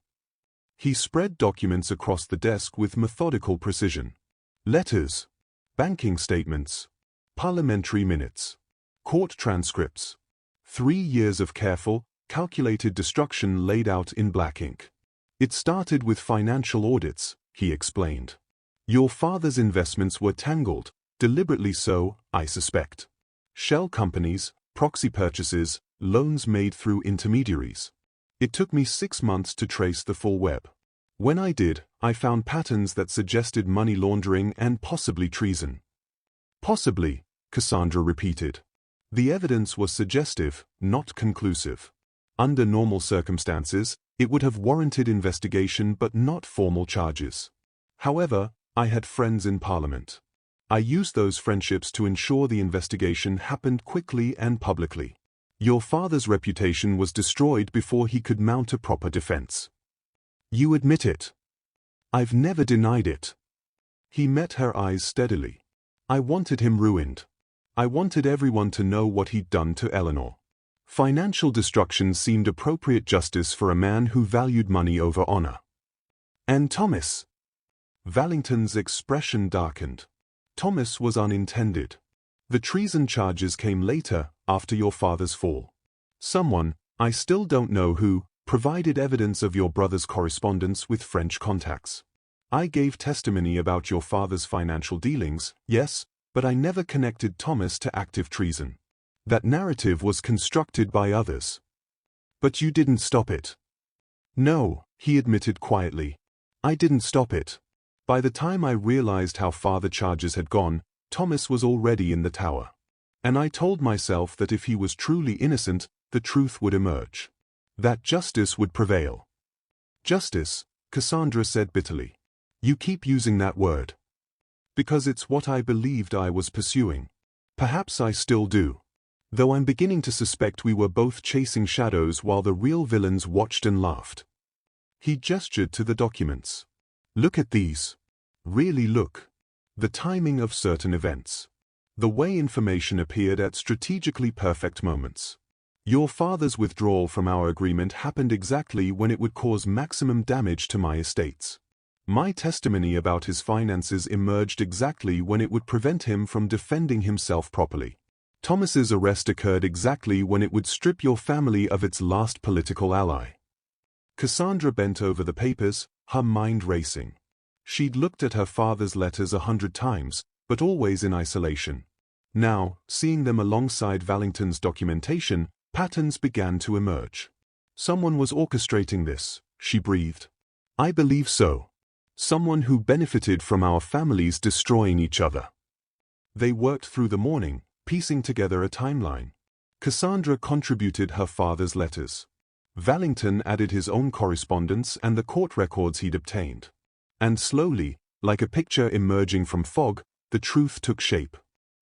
He spread documents across the desk with methodical precision. Letters. Banking statements. Parliamentary minutes. Court transcripts. 3 years of careful, calculated destruction laid out in black ink. "It started with financial audits," he explained. "Your father's investments were tangled, deliberately so, I suspect. Shell companies, proxy purchases, loans made through intermediaries. It took me 6 months to trace the full web. When I did, I found patterns that suggested money laundering and possibly treason." "Possibly," Cassandra repeated. The evidence was suggestive, not conclusive. Under normal circumstances, it would have warranted investigation but not formal charges. However, I had friends in Parliament. I used those friendships to ensure the investigation happened quickly and publicly. Your father's reputation was destroyed before he could mount a proper defense. You admit it. I've never denied it. He met her eyes steadily. I wanted him ruined. I wanted everyone to know what he'd done to Eleanor. Financial destruction seemed appropriate justice for a man who valued money over honor. And Thomas? Valington's expression darkened. Thomas was unintended. The treason charges came later, after your father's fall. Someone, I still don't know who, provided evidence of your brother's correspondence with French contacts. I gave testimony about your father's financial dealings, yes, but I never connected Thomas to active treason. That narrative was constructed by others. But you didn't stop it. No, he admitted quietly. I didn't stop it. By the time I realized how far the charges had gone, Thomas was already in the tower. And I told myself that if he was truly innocent, the truth would emerge. That justice would prevail. Justice, Cassandra said bitterly. You keep using that word. Because it's what I believed I was pursuing. Perhaps I still do. Though I'm beginning to suspect we were both chasing shadows while the real villains watched and laughed. He gestured to the documents. Look at these. Really look. The timing of certain events. The way information appeared at strategically perfect moments. Your father's withdrawal from our agreement happened exactly when it would cause maximum damage to my estates. My testimony about his finances emerged exactly when it would prevent him from defending himself properly. Thomas's arrest occurred exactly when it would strip your family of its last political ally. Cassandra bent over the papers, her mind racing. She'd looked at her father's letters 100 times, but always in isolation. Now, seeing them alongside Valington's documentation, patterns began to emerge. Someone was orchestrating this, she breathed. I believe so. Someone who benefited from our families destroying each other. They worked through the morning, piecing together a timeline. Cassandra contributed her father's letters. Valington added his own correspondence and the court records he'd obtained. And slowly, like a picture emerging from fog, the truth took shape.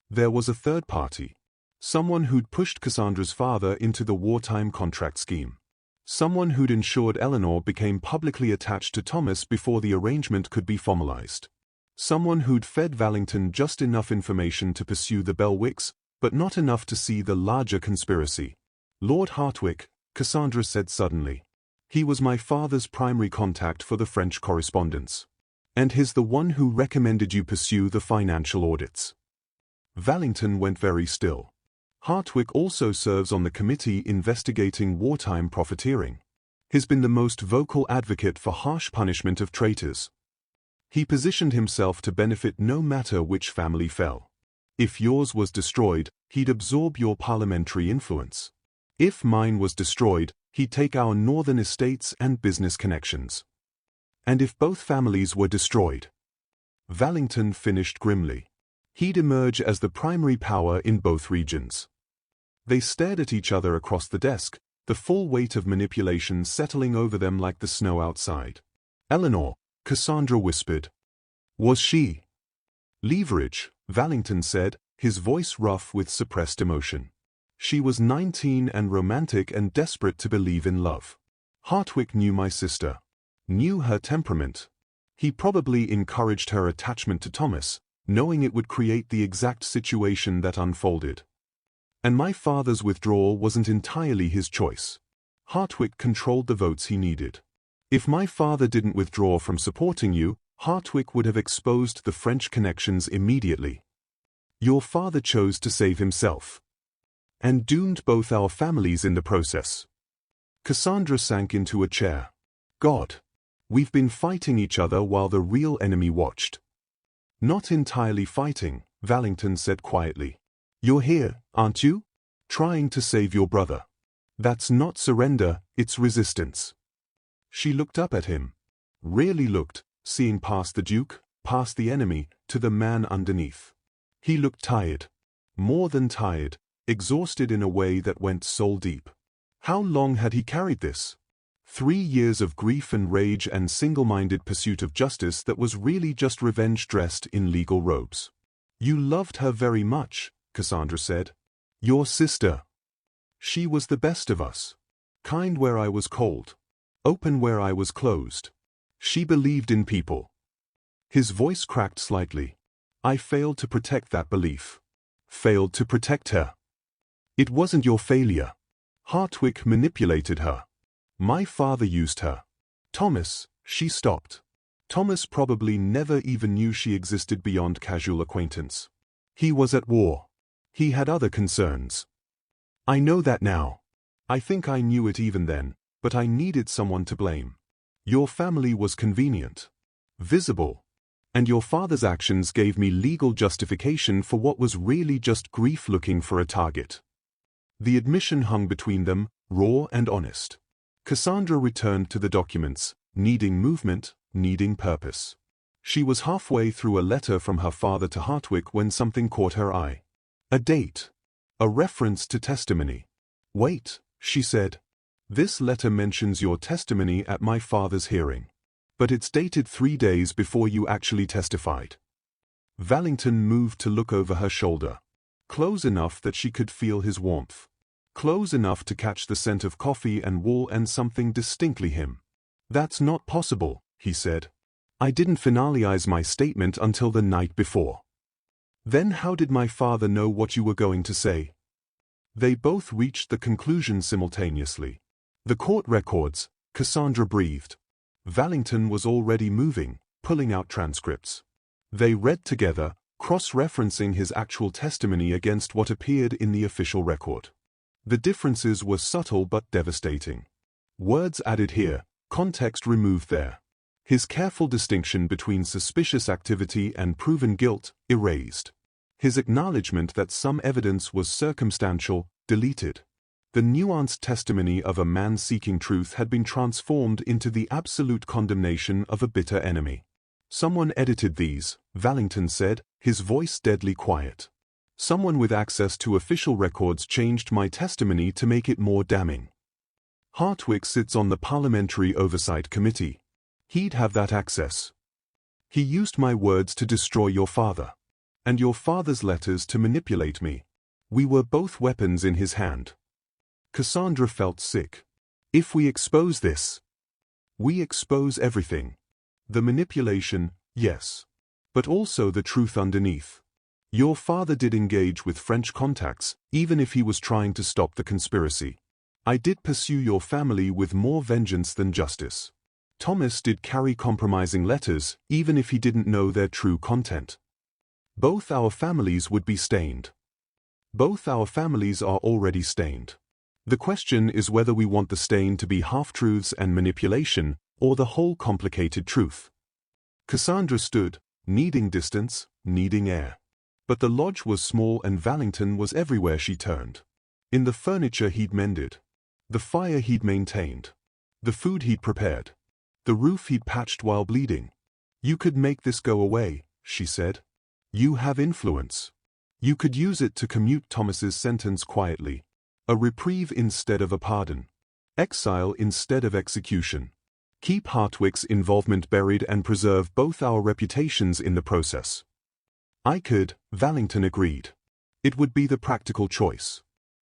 There was a third party. Someone who'd pushed Cassandra's father into the wartime contract scheme. Someone who'd ensured Eleanor became publicly attached to Thomas before the arrangement could be formalized. Someone who'd fed Valington just enough information to pursue the Bellewicks, but not enough to see the larger conspiracy. Lord Hartwick, Cassandra said suddenly. He was my father's primary contact for the French correspondence. And he's the one who recommended you pursue the financial audits. Valington went very still. Hartwick also serves on the committee investigating wartime profiteering. He's been the most vocal advocate for harsh punishment of traitors. He positioned himself to benefit no matter which family fell. If yours was destroyed, he'd absorb your parliamentary influence. If mine was destroyed, he'd take our northern estates and business connections. And if both families were destroyed, Valington finished grimly. He'd emerge as the primary power in both regions. They stared at each other across the desk, the full weight of manipulation settling over them like the snow outside. Eleanor, Cassandra whispered. Was she? Leverage, Valington said, his voice rough with suppressed emotion. She was 19 and romantic and desperate to believe in love. Hartwick knew my sister. Knew her temperament. He probably encouraged her attachment to Thomas, knowing it would create the exact situation that unfolded. And my father's withdrawal wasn't entirely his choice. Hartwick controlled the votes he needed. If my father didn't withdraw from supporting you, Hartwick would have exposed the French connections immediately. Your father chose to save himself. And doomed both our families in the process. Cassandra sank into a chair. God. We've been fighting each other while the real enemy watched. Not entirely fighting, Valington said quietly. You're here, aren't you? Trying to save your brother. That's not surrender, it's resistance. She looked up at him. Really looked, seeing past the Duke, past the enemy, to the man underneath. He looked tired. More than tired, exhausted in a way that went soul deep. How long had he carried this? 3 years of grief and rage and single-minded pursuit of justice that was really just revenge dressed in legal robes. You loved her very much, Cassandra said. Your sister. She was the best of us. Kind where I was cold. Open where I was closed. She believed in people. His voice cracked slightly. I failed to protect that belief. Failed to protect her. It wasn't your failure. Hartwick manipulated her. My father used her. Thomas, she stopped. Thomas probably never even knew she existed beyond casual acquaintance. He was at war. He had other concerns. I know that now. I think I knew it even then, but I needed someone to blame. Your family was convenient. Visible. And your father's actions gave me legal justification for what was really just grief looking for a target. The admission hung between them, raw and honest. Cassandra returned to the documents, needing movement, needing purpose. She was halfway through a letter from her father to Hartwick when something caught her eye. A date. A reference to testimony. Wait, she said. This letter mentions your testimony at my father's hearing. But it's dated 3 days before you actually testified. Valington moved to look over her shoulder. Close enough that she could feel his warmth. Close enough to catch the scent of coffee and wool and something distinctly him. That's not possible, he said. I didn't finalize my statement until the night before. Then how did my father know what you were going to say? They both reached the conclusion simultaneously. The court records, Cassandra breathed. Valington was already moving, pulling out transcripts. They read together, cross-referencing his actual testimony against what appeared in the official record. The differences were subtle but devastating. Words added here, context removed there. His careful distinction between suspicious activity and proven guilt, erased. His acknowledgement that some evidence was circumstantial, deleted. The nuanced testimony of a man seeking truth had been transformed into the absolute condemnation of a bitter enemy. Someone edited these, Valington said, his voice deadly quiet. Someone with access to official records changed my testimony to make it more damning. Hartwick sits on the Parliamentary Oversight Committee. He'd have that access. He used my words to destroy your father. And your father's letters to manipulate me. We were both weapons in his hand. Cassandra felt sick. If we expose this, we expose everything. The manipulation, yes. But also the truth underneath. Your father did engage with French contacts, even if he was trying to stop the conspiracy. I did pursue your family with more vengeance than justice. Thomas did carry compromising letters, even if he didn't know their true content. Both our families would be stained. Both our families are already stained. The question is whether we want the stain to be half-truths and manipulation, or the whole complicated truth. Cassandra stood, needing distance, needing air. But the lodge was small and Valington was everywhere she turned. In the furniture he'd mended. The fire he'd maintained. The food he'd prepared. The roof he'd patched while bleeding. You could make this go away, she said. You have influence. You could use it to commute Thomas's sentence quietly. A reprieve instead of a pardon. Exile instead of execution. Keep Hartwick's involvement buried and preserve both our reputations in the process. I could, Valington agreed. It would be the practical choice.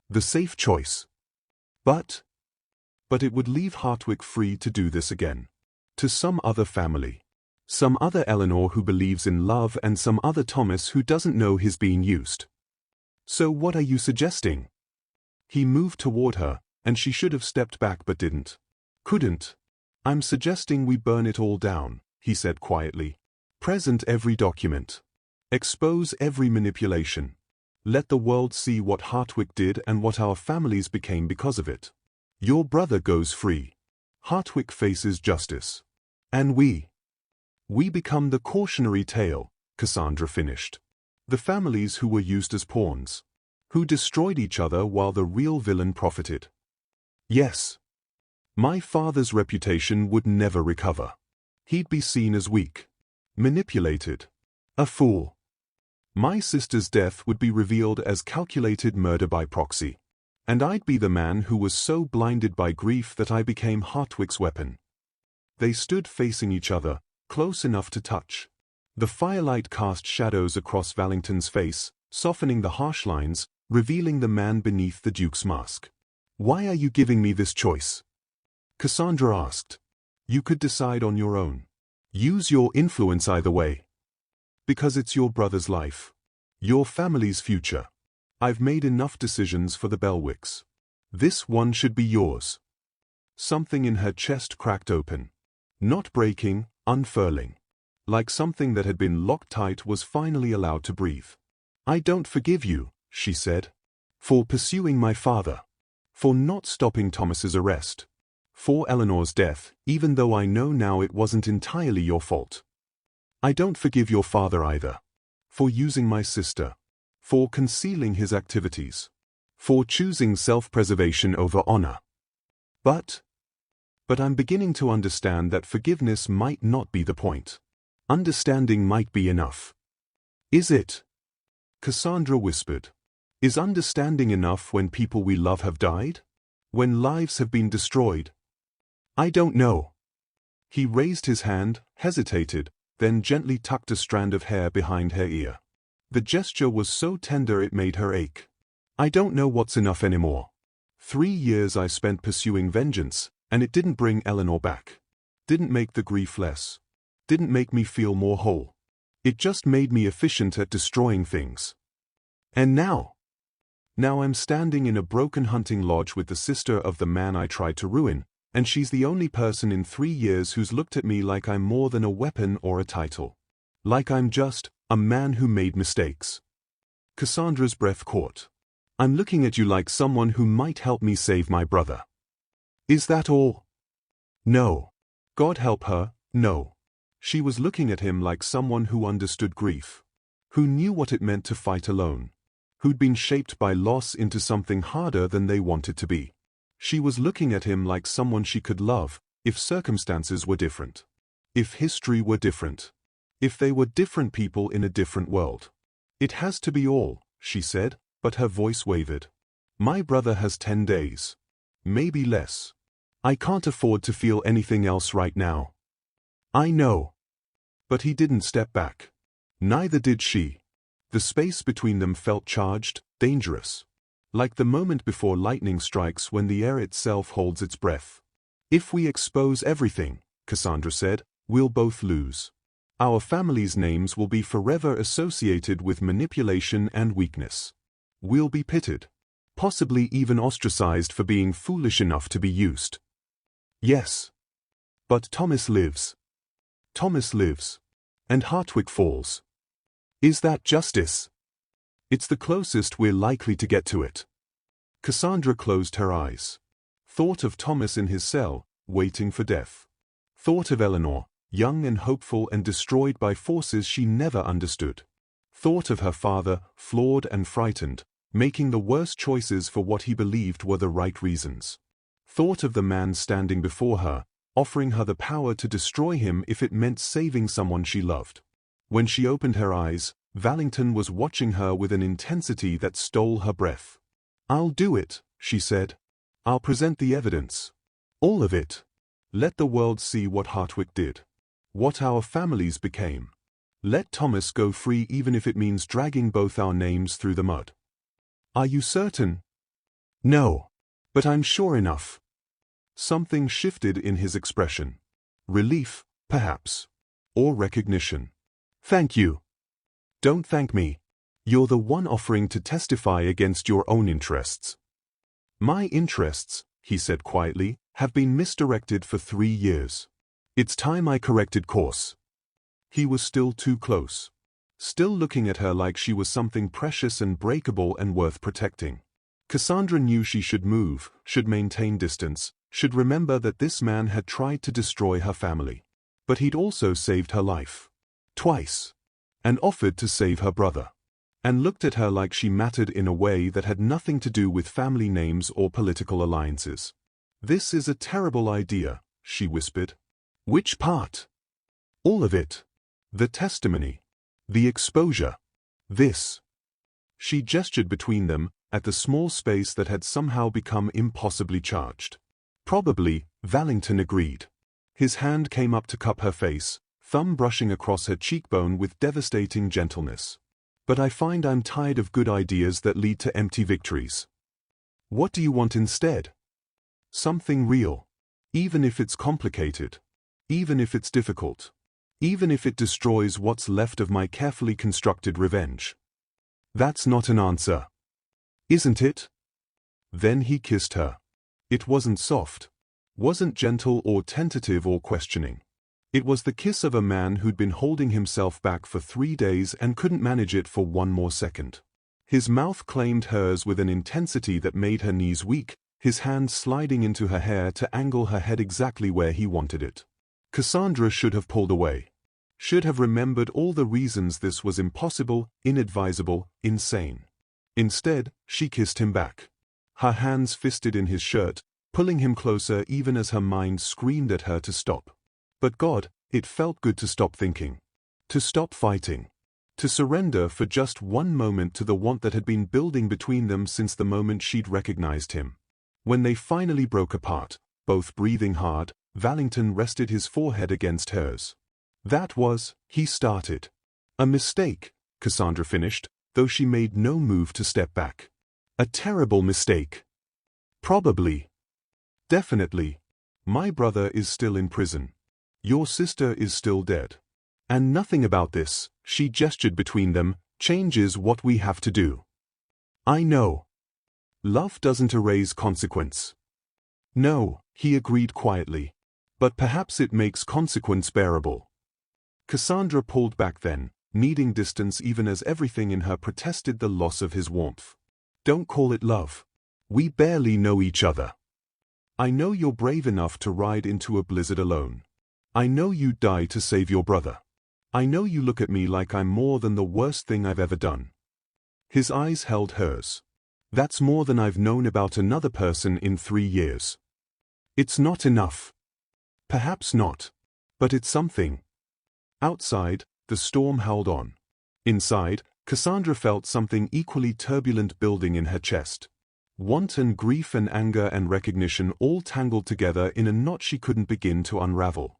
The safe choice. But it would leave Hartwick free to do this again. To some other family. Some other Eleanor who believes in love and some other Thomas who doesn't know he's being used. So what are you suggesting? He moved toward her, and she should have stepped back but didn't. Couldn't. I'm suggesting we burn it all down, he said quietly. Present every document. Expose every manipulation. Let the world see what Hartwick did and what our families became because of it. Your brother goes free. Hartwick faces justice. And we become the cautionary tale, Cassandra finished. The families who were used as pawns. Who destroyed each other while the real villain profited. Yes. My father's reputation would never recover. He'd be seen as weak. Manipulated. A fool. My sister's death would be revealed as calculated murder by proxy. And I'd be the man who was so blinded by grief that I became Hartwick's weapon. They stood facing each other, close enough to touch. The firelight cast shadows across Valington's face, softening the harsh lines, revealing the man beneath the Duke's mask. "Why are you giving me this choice?" Cassandra asked. "You could decide on your own. Use your influence either way. Because it's your brother's life. Your family's future. I've made enough decisions for the Bellewicks. This one should be yours." Something in her chest cracked open. Not breaking, unfurling. Like something that had been locked tight was finally allowed to breathe. "I don't forgive you," she said. "For pursuing my father. For not stopping Thomas's arrest. For Eleanor's death, even though I know now it wasn't entirely your fault. I don't forgive your father either. For using my sister. For concealing his activities. For choosing self-preservation over honor. But I'm beginning to understand that forgiveness might not be the point. Understanding might be enough." "Is it?" Cassandra whispered. "Is understanding enough when people we love have died? When lives have been destroyed?" "I don't know." He raised his hand, hesitated, then gently tucked a strand of hair behind her ear. The gesture was so tender it made her ache. "I don't know what's enough anymore. 3 years I spent pursuing vengeance, and it didn't bring Eleanor back. Didn't make the grief less. Didn't make me feel more whole. It just made me efficient at destroying things. And now I'm standing in a broken hunting lodge with the sister of the man I tried to ruin, and she's the only person in 3 years who's looked at me like I'm more than a weapon or a title. Like I'm just a man who made mistakes." Cassandra's breath caught. "I'm looking at you like someone who might help me save my brother. Is that all?" No. God help her, no. She was looking at him like someone who understood grief. Who knew what it meant to fight alone. Who'd been shaped by loss into something harder than they wanted to be. She was looking at him like someone she could love, if circumstances were different. If history were different. If they were different people in a different world. "It has to be all," she said, but her voice wavered. "My brother has 10 days. Maybe less. I can't afford to feel anything else right now." "I know." But he didn't step back. Neither did she. The space between them felt charged, dangerous. Like the moment before lightning strikes when the air itself holds its breath. "If we expose everything," Cassandra said, "we'll both lose. Our families' names will be forever associated with manipulation and weakness. We'll be pitted. Possibly even ostracized for being foolish enough to be used." "Yes. But Thomas lives. Thomas lives. And Hartwick falls. Is that justice? It's the closest we're likely to get to it." Cassandra closed her eyes. Thought of Thomas in his cell, waiting for death. Thought of Eleanor, young and hopeful and destroyed by forces she never understood. Thought of her father, flawed and frightened, making the worst choices for what he believed were the right reasons. Thought of the man standing before her, offering her the power to destroy him if it meant saving someone she loved. When she opened her eyes, Valington was watching her with an intensity that stole her breath. "I'll do it," she said. "I'll present the evidence. All of it. Let the world see what Hartwick did. What our families became. Let Thomas go free even if it means dragging both our names through the mud." "Are you certain?" "No. But I'm sure enough." Something shifted in his expression. Relief, perhaps. Or recognition. "Thank you." "Don't thank me. You're the one offering to testify against your own interests." "My interests," he said quietly, "have been misdirected for 3 years. It's time I corrected course." He was still too close. Still looking at her like she was something precious and breakable and worth protecting. Cassandra knew she should move, should maintain distance, should remember that this man had tried to destroy her family. But he'd also saved her life. Twice. And offered to save her brother. And looked at her like she mattered in a way that had nothing to do with family names or political alliances. "This is a terrible idea," she whispered. "Which part?" "All of it. The testimony. The exposure. This." She gestured between them, at the small space that had somehow become impossibly charged. "Probably," Valington agreed. His hand came up to cup her face, thumb brushing across her cheekbone with devastating gentleness. But I find I'm tired of good ideas that lead to empty victories. What do you want instead? Something real. Even if it's complicated. Even if it's difficult. Even if it destroys what's left of my carefully constructed revenge. That's not an answer. Isn't it? Then he kissed her. It wasn't soft. Wasn't gentle or tentative or questioning. It was the kiss of a man who'd been holding himself back for 3 days and couldn't manage it for one more second. His mouth claimed hers with an intensity that made her knees weak, his hand sliding into her hair to angle her head exactly where he wanted it. Cassandra should have pulled away. Should have remembered all the reasons this was impossible, inadvisable, insane. Instead, she kissed him back. Her hands fisted in his shirt, pulling him closer even as her mind screamed at her to stop. But God, it felt good to stop thinking. To stop fighting. To surrender for just one moment to the want that had been building between them since the moment she'd recognized him. When they finally broke apart, both breathing hard, Valington rested his forehead against hers. That was, he started. A mistake, Cassandra finished, though she made no move to step back. A terrible mistake. Probably. Definitely. My brother is still in prison. Your sister is still dead. And nothing about this, she gestured between them, changes what we have to do. I know. Love doesn't erase consequence. No, he agreed quietly. But perhaps it makes consequence bearable. Cassandra pulled back then, needing distance even as everything in her protested the loss of his warmth. Don't call it love. We barely know each other. I know you're brave enough to ride into a blizzard alone. I know you'd die to save your brother. I know you look at me like I'm more than the worst thing I've ever done. His eyes held hers. That's more than I've known about another person in 3 years. It's not enough. Perhaps not. But it's something. Outside, the storm howled on. Inside, Cassandra felt something equally turbulent building in her chest. Want and grief and anger and recognition all tangled together in a knot she couldn't begin to unravel.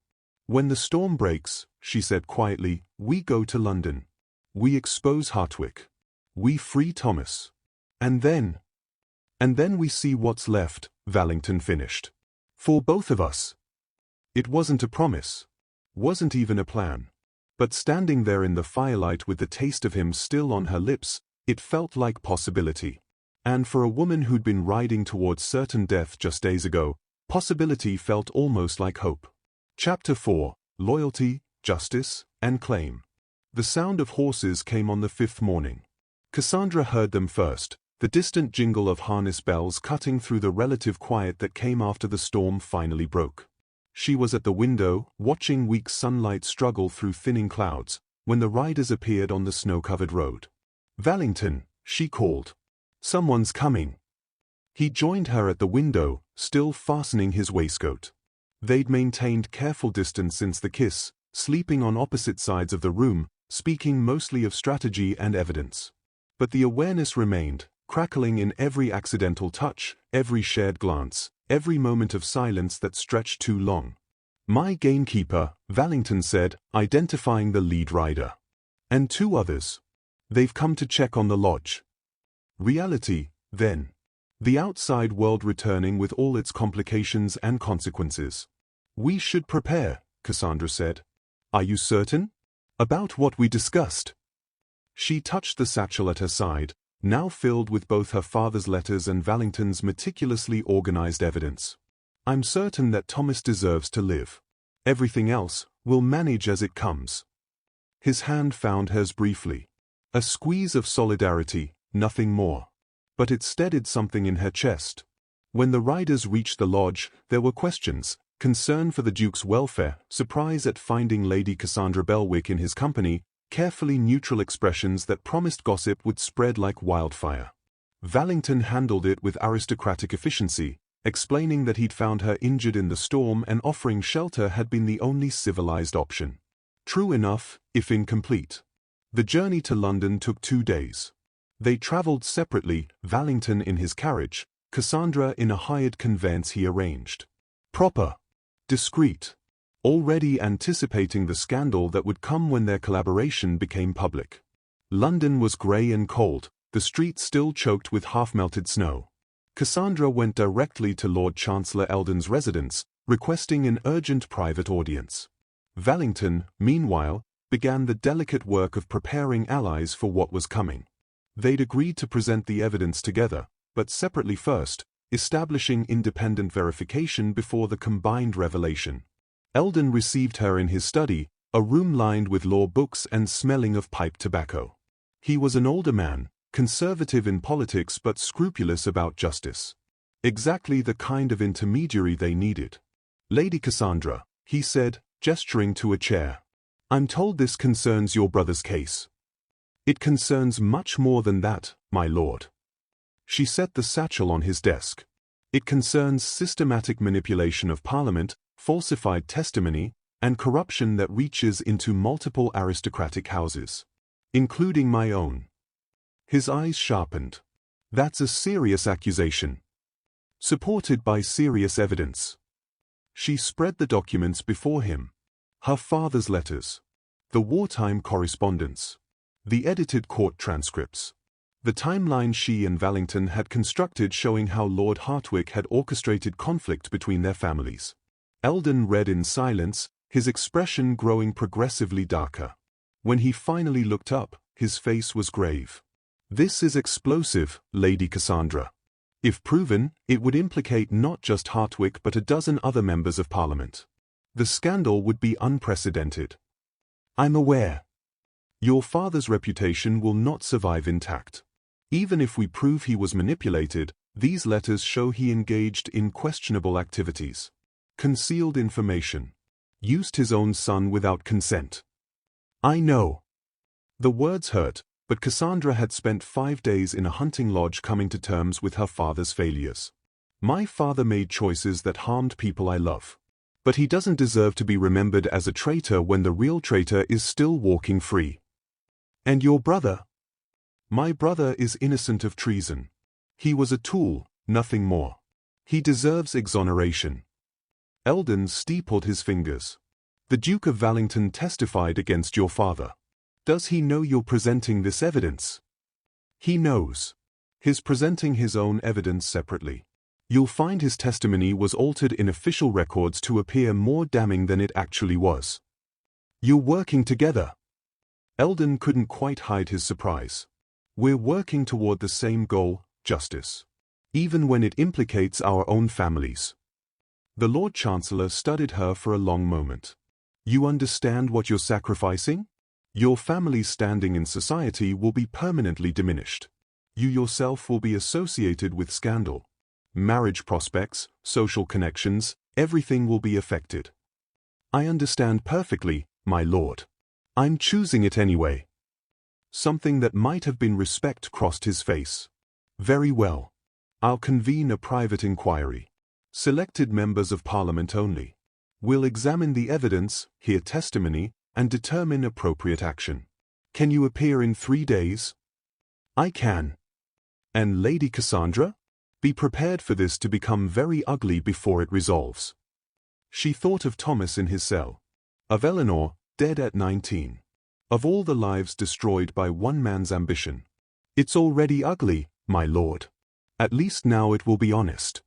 When the storm breaks, she said quietly, we go to London. We expose Hartwick. We free Thomas. And then we see what's left, Valington finished. For both of us. It wasn't a promise. Wasn't even a plan. But standing there in the firelight with the taste of him still on her lips, it felt like possibility. And for a woman who'd been riding towards certain death just days ago, possibility felt almost like hope. Chapter 4, Loyalty, Justice, and Claim. The sound of horses came on the 5th morning. Cassandra heard them first, the distant jingle of harness bells cutting through the relative quiet that came after the storm finally broke. She was at the window, watching weak sunlight struggle through thinning clouds, when the riders appeared on the snow-covered road. Valington, she called. Someone's coming. He joined her at the window, still fastening his waistcoat. They'd maintained careful distance since the kiss, sleeping on opposite sides of the room, speaking mostly of strategy and evidence. But the awareness remained, crackling in every accidental touch, every shared glance, every moment of silence that stretched too long. My gamekeeper, Valington said, identifying the lead rider. And 2 others. They've come to check on the lodge. Reality, then. The outside world returning with all its complications and consequences. We should prepare, Cassandra said. Are you certain? About what we discussed? She touched the satchel at her side, now filled with both her father's letters and Valington's meticulously organized evidence. I'm certain that Thomas deserves to live. Everything else, we'll manage as it comes. His hand found hers briefly. A squeeze of solidarity, nothing more. But it steadied something in her chest. When the riders reached the lodge, there were questions, concern for the Duke's welfare, surprise at finding Lady Cassandra Bellewick in his company, carefully neutral expressions that promised gossip would spread like wildfire. Valington handled it with aristocratic efficiency, explaining that he'd found her injured in the storm and offering shelter had been the only civilized option. True enough, if incomplete. The journey to London took 2 days. They travelled separately, Valington in his carriage, Cassandra in a hired conveyance he arranged. Proper. Discreet. already anticipating the scandal that would come when their collaboration became public. London was grey and cold, the streets still choked with half-melted snow. Cassandra went directly to Lord Chancellor Eldon's residence, requesting an urgent private audience. Valington, meanwhile, began the delicate work of preparing allies for what was coming. They'd agreed to present the evidence together, but separately first, establishing independent verification before the combined revelation. Eldon received her in his study, a room lined with law books and smelling of pipe tobacco. He was an older man, conservative in politics but scrupulous about justice. Exactly the kind of intermediary they needed. "Lady Cassandra," he said, gesturing to a chair. "I'm told this concerns your brother's case." "It concerns much more than that, my lord." She set the satchel on his desk. "It concerns systematic manipulation of Parliament, falsified testimony, and corruption that reaches into multiple aristocratic houses, including my own." His eyes sharpened. "That's a serious accusation, supported by serious evidence." She spread the documents before him. Her father's letters, the wartime correspondence, the edited court transcripts, the timeline she and Valington had constructed showing how Lord Hartwick had orchestrated conflict between their families. Eldon read in silence, his expression growing progressively darker. When he finally looked up, his face was grave. "This is explosive, Lady Cassandra. If proven, it would implicate not just Hartwick but a dozen other members of Parliament. The scandal would be unprecedented." "I'm aware. Your father's reputation will not survive intact. Even if we prove he was manipulated, these letters show he engaged in questionable activities, concealed information, used his own son without consent." "I know." The words hurt, but Cassandra had spent 5 days in a hunting lodge coming to terms with her father's failures. "My father made choices that harmed people I love. But he doesn't deserve to be remembered as a traitor when the real traitor is still walking free." "And your brother?" "My brother is innocent of treason. He was a tool, nothing more. He deserves exoneration." Eldon steepled his fingers. "The Duke of Valington testified against your father. Does he know you're presenting this evidence?" "He knows. He's presenting his own evidence separately. You'll find his testimony was altered in official records to appear more damning than it actually was." "You're working together." Eldon couldn't quite hide his surprise. "We're working toward the same goal, justice. Even when it implicates our own families." The Lord Chancellor studied her for a long moment. "You understand what you're sacrificing? Your family's standing in society will be permanently diminished. You yourself will be associated with scandal. Marriage prospects, social connections, everything will be affected." "I understand perfectly, my lord. I'm choosing it anyway." Something that might have been respect crossed his face. "Very well. I'll convene a private inquiry. Selected members of Parliament only. We'll examine the evidence, hear testimony, and determine appropriate action. Can you appear in 3 days?" "I can." "And Lady Cassandra? Be prepared for this to become very ugly before it resolves." She thought of Thomas in his cell, of Eleanor, dead at 19, of all the lives destroyed by one man's ambition. "It's already ugly, my lord. At least now it will be honest."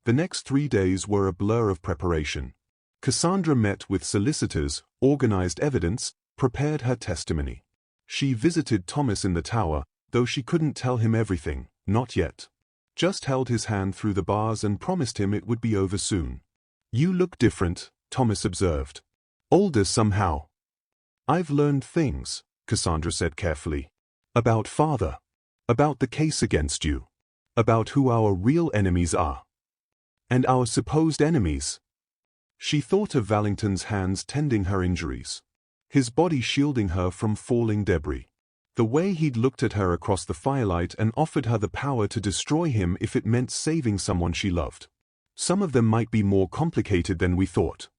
The next 3 days were a blur of preparation. Cassandra met with solicitors, organized evidence, prepared her testimony. She visited Thomas in the tower, though she couldn't tell him everything, not yet. Just held his hand through the bars and promised him it would be over soon. "You look different," Thomas observed. "Older somehow." "I've learned things," Cassandra said carefully. "About father. About the case against you. About who our real enemies are. And our supposed enemies." She thought of Valington's hands tending her injuries, his body shielding her from falling debris. The way he'd looked at her across the firelight and offered her the power to destroy him if it meant saving someone she loved. Some of them might be more complicated than we thought.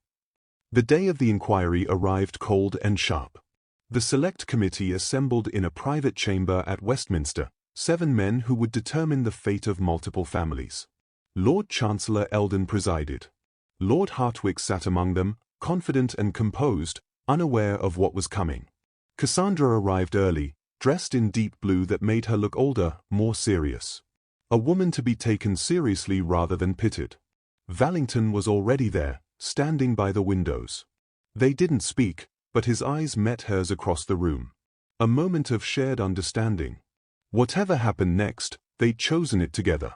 The day of the inquiry arrived cold and sharp. The Select Committee assembled in a private chamber at Westminster, 7 men who would determine the fate of multiple families. Lord Chancellor Eldon presided. Lord Hartwick sat among them, confident and composed, unaware of what was coming. Cassandra arrived early, dressed in deep blue that made her look older, more serious. A woman to be taken seriously rather than pitied. Valington was already there, standing by the windows. They didn't speak, but his eyes met hers across the room. A moment of shared understanding. Whatever happened next, they'd chosen it together.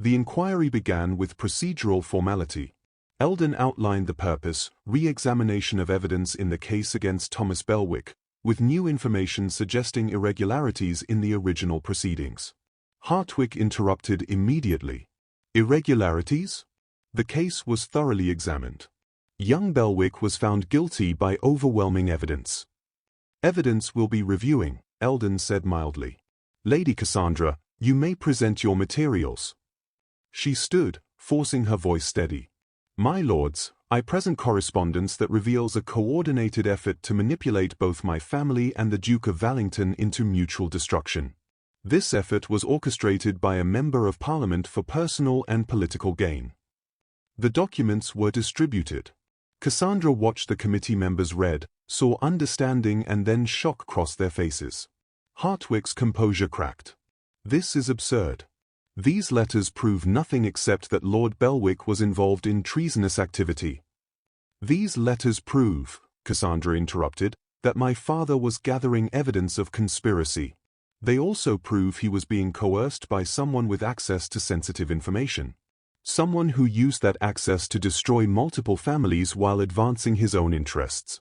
The inquiry began with procedural formality. Eldon outlined the purpose, re-examination of evidence in the case against Thomas Bellewick, with new information suggesting irregularities in the original proceedings. Hartwick interrupted immediately. Irregularities? The case was thoroughly examined. Young Bellewick was found guilty by overwhelming evidence. Evidence we'll be reviewing, Eldon said mildly. Lady Cassandra, you may present your materials. She stood, forcing her voice steady. My lords, I present correspondence that reveals a coordinated effort to manipulate both my family and the Duke of Valington into mutual destruction. This effort was orchestrated by a member of Parliament for personal and political gain. The documents were distributed. Cassandra watched the committee members read, saw understanding and then shock cross their faces. Hartwick's composure cracked. This is absurd. These letters prove nothing except that Lord Bellewick was involved in treasonous activity. These letters prove, Cassandra interrupted, that my father was gathering evidence of conspiracy. They also prove he was being coerced by someone with access to sensitive information. Someone who used that access to destroy multiple families while advancing his own interests.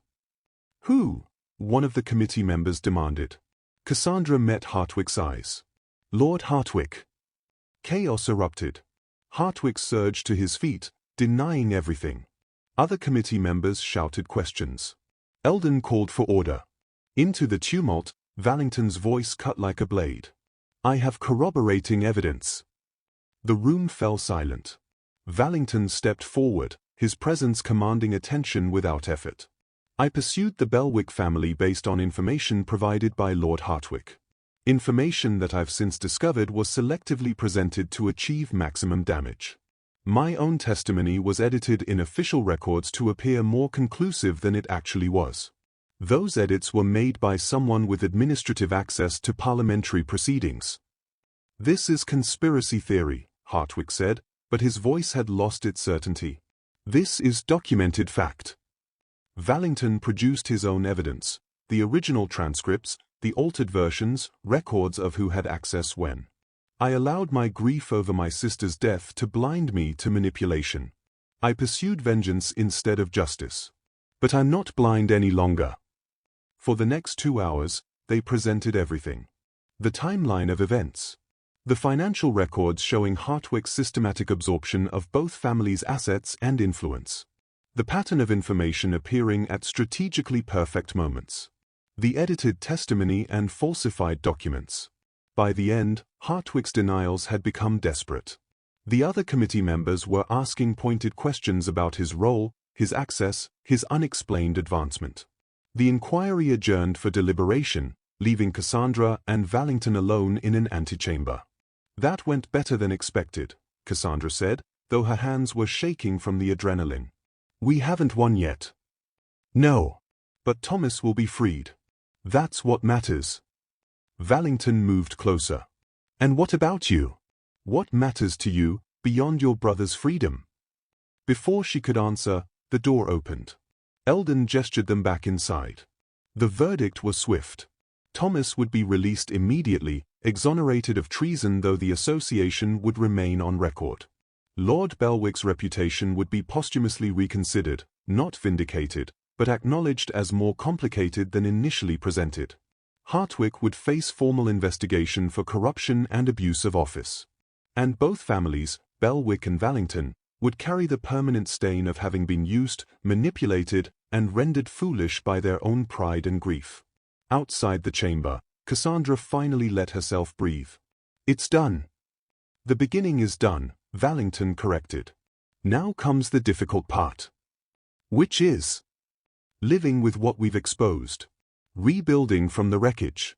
Who? One of the committee members demanded. Cassandra met Hartwick's eyes. Lord Hartwick. Chaos erupted. Hartwick surged to his feet, denying everything. Other committee members shouted questions. Eldon called for order. Into the tumult, Valington's voice cut like a blade. I have corroborating evidence. The room fell silent. Valington stepped forward, his presence commanding attention without effort. I pursued the Bellewick family based on information provided by Lord Hartwick. Information that I've since discovered was selectively presented to achieve maximum damage. My own testimony was edited in official records to appear more conclusive than it actually was. Those edits were made by someone with administrative access to parliamentary proceedings. This is conspiracy theory, Hartwick said, but his voice had lost its certainty. This is documented fact. Valington produced his own evidence, the original transcripts, the altered versions, records of who had access when. I allowed my grief over my sister's death to blind me to manipulation. I pursued vengeance instead of justice. But I'm not blind any longer. For the next 2 hours, they presented everything. The timeline of events. The financial records showing Hartwick's systematic absorption of both families' assets and influence. The pattern of information appearing at strategically perfect moments. The edited testimony and falsified documents. By the end, Hartwick's denials had become desperate. The other committee members were asking pointed questions about his role, his access, his unexplained advancement. The inquiry adjourned for deliberation, leaving Cassandra and Valington alone in an antechamber. That went better than expected, Cassandra said, though her hands were shaking from the adrenaline. We haven't won yet. No. But Thomas will be freed. That's what matters. Valington moved closer. And what about you? What matters to you, beyond your brother's freedom? Before she could answer, the door opened. Eldon gestured them back inside. The verdict was swift. Thomas would be released immediately, exonerated of treason, though the association would remain on record. Lord Bellewick's reputation would be posthumously reconsidered, not vindicated, but acknowledged as more complicated than initially presented. Hartwick would face formal investigation for corruption and abuse of office. And both families, Bellewick and Valington, would carry the permanent stain of having been used, manipulated, and rendered foolish by their own pride and grief. Outside the chamber, Cassandra finally let herself breathe. It's done. The beginning is done, Valington corrected. Now comes the difficult part. Which is living with what we've exposed. Rebuilding from the wreckage.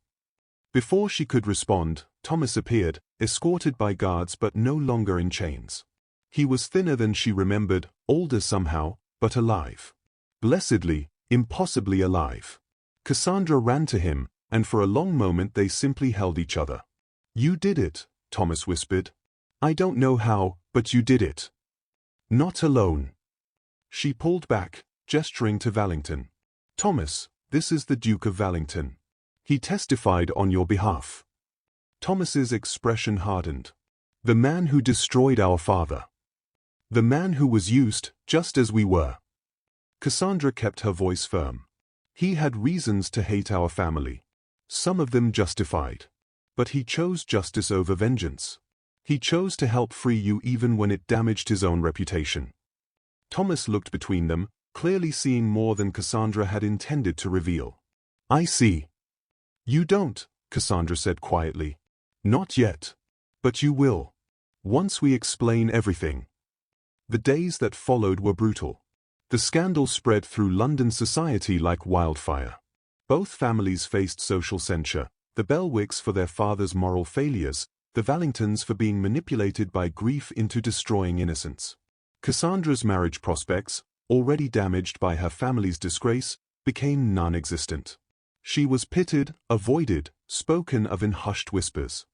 Before she could respond, Thomas appeared, escorted by guards but no longer in chains. He was thinner than she remembered, older somehow, but alive. Blessedly, impossibly alive. Cassandra ran to him, and for a long moment they simply held each other. "You did it," Thomas whispered. "I don't know how, but you did it. Not alone." She pulled back, gesturing to Valington. "Thomas, this is the Duke of Valington. He testified on your behalf." Thomas's expression hardened. "The man who destroyed our father. The man who was used, just as we were." Cassandra kept her voice firm. "He had reasons to hate our family. Some of them justified. But he chose justice over vengeance. He chose to help free you even when it damaged his own reputation." Thomas looked between them, clearly seeing more than Cassandra had intended to reveal. "I see." "You don't," Cassandra said quietly. "Not yet. But you will. Once we explain everything." The days that followed were brutal. The scandal spread through London society like wildfire. Both families faced social censure, the Bellewicks for their father's moral failures, the Valingtons for being manipulated by grief into destroying innocence. Cassandra's marriage prospects, already damaged by her family's disgrace, became non-existent. She was pitied, avoided, spoken of in hushed whispers.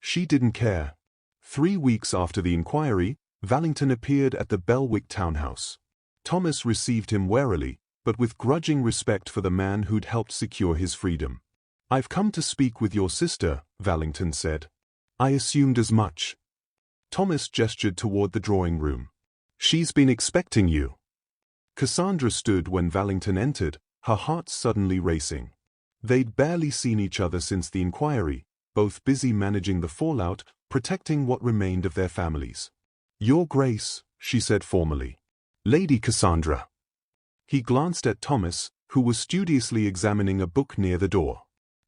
She didn't care. 3 weeks after the inquiry, Valington appeared at the Bellewick townhouse. Thomas received him warily, but with grudging respect for the man who'd helped secure his freedom. "I've come to speak with your sister," Valington said. "I assumed as much." Thomas gestured toward the drawing room. "She's been expecting you." Cassandra stood when Valington entered, her heart suddenly racing. They'd barely seen each other since the inquiry, both busy managing the fallout, protecting what remained of their families. "Your Grace," she said formally. "Lady Cassandra." He glanced at Thomas, who was studiously examining a book near the door.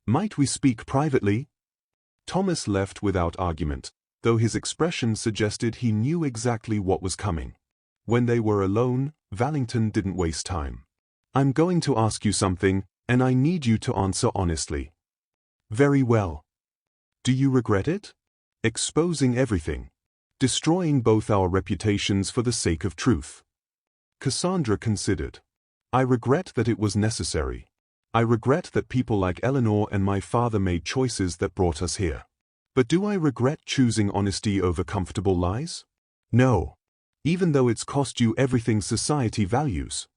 "Might we speak privately?" Thomas left without argument, though his expression suggested he knew exactly what was coming. When they were alone, Valington didn't waste time. "I'm going to ask you something, and I need you to answer honestly." "Very well." "Do you regret it? Exposing everything. Destroying both our reputations for the sake of truth." Cassandra considered. "I regret that it was necessary. I regret that people like Eleanor and my father made choices that brought us here. But do I regret choosing honesty over comfortable lies? No. Even though it's cost you everything society values."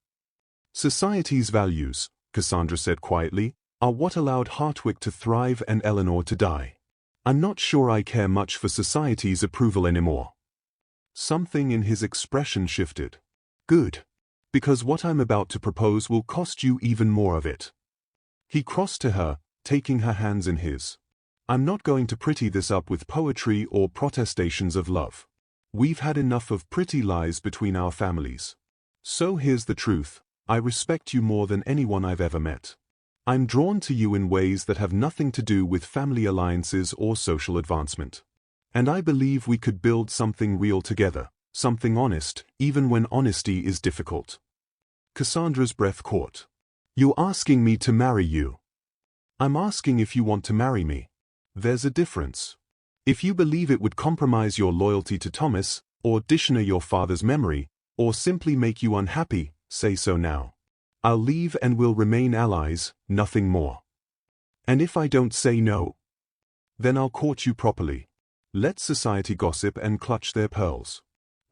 "Society's values," Cassandra said quietly, "are what allowed Hartwick to thrive and Eleanor to die. I'm not sure I care much for society's approval anymore." Something in his expression shifted. "Good. Because what I'm about to propose will cost you even more of it." He crossed to her, taking her hands in his. "I'm not going to pretty this up with poetry or protestations of love. We've had enough of pretty lies between our families. So here's the truth. I respect you more than anyone I've ever met. I'm drawn to you in ways that have nothing to do with family alliances or social advancement. And I believe we could build something real together, something honest, even when honesty is difficult." Cassandra's breath caught. "You're asking me to marry you." "I'm asking if you want to marry me. There's a difference. If you believe it would compromise your loyalty to Thomas, or dishonor your father's memory, or simply make you unhappy, say so now. I'll leave and we'll remain allies, nothing more. And if I don't say no, then I'll court you properly. Let society gossip and clutch their pearls.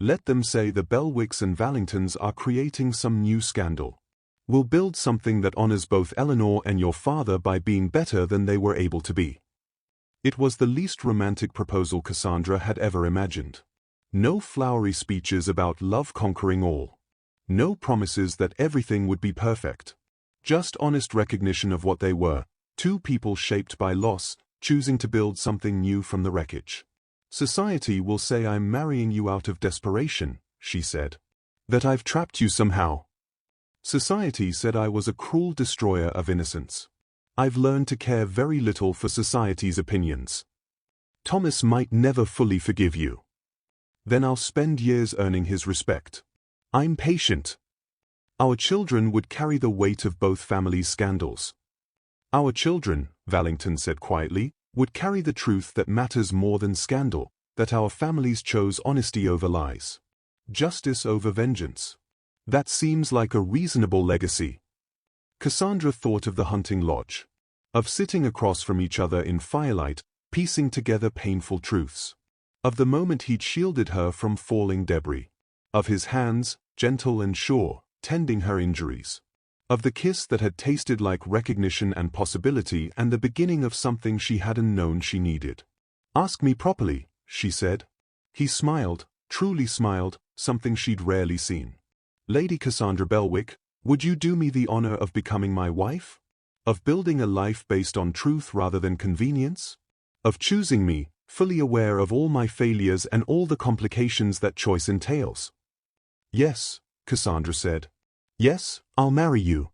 Let them say the Bellewicks and Valingtons are creating some new scandal. We'll build something that honors both Eleanor and your father by being better than they were able to be." It was the least romantic proposal Cassandra had ever imagined. No flowery speeches about love conquering all. No promises that everything would be perfect. Just honest recognition of what they were, two people shaped by loss, choosing to build something new from the wreckage. "Society will say I'm marrying you out of desperation," she said. "That I've trapped you somehow. Society said I was a cruel destroyer of innocence. I've learned to care very little for society's opinions. Thomas might never fully forgive you. Then I'll spend years earning his respect. I'm patient. Our children would carry the weight of both families' scandals. Our children," Valington said quietly, "would carry the truth that matters more than scandal, that our families chose honesty over lies. Justice over vengeance. That seems like a reasonable legacy. Cassandra thought of the hunting lodge. Of sitting across from each other in firelight, piecing together painful truths. Of the moment he'd shielded her from falling debris. Of his hands, gentle and sure, tending her injuries. Of the kiss that had tasted like recognition and possibility and the beginning of something she hadn't known she needed. "Ask me properly," she said. He smiled, truly smiled, something she'd rarely seen. "Lady Cassandra Bellewick, would you do me the honor of becoming my wife? Of building a life based on truth rather than convenience? Of choosing me, fully aware of all my failures and all the complications that choice entails?" "Yes," Cassandra said. "Yes, I'll marry you.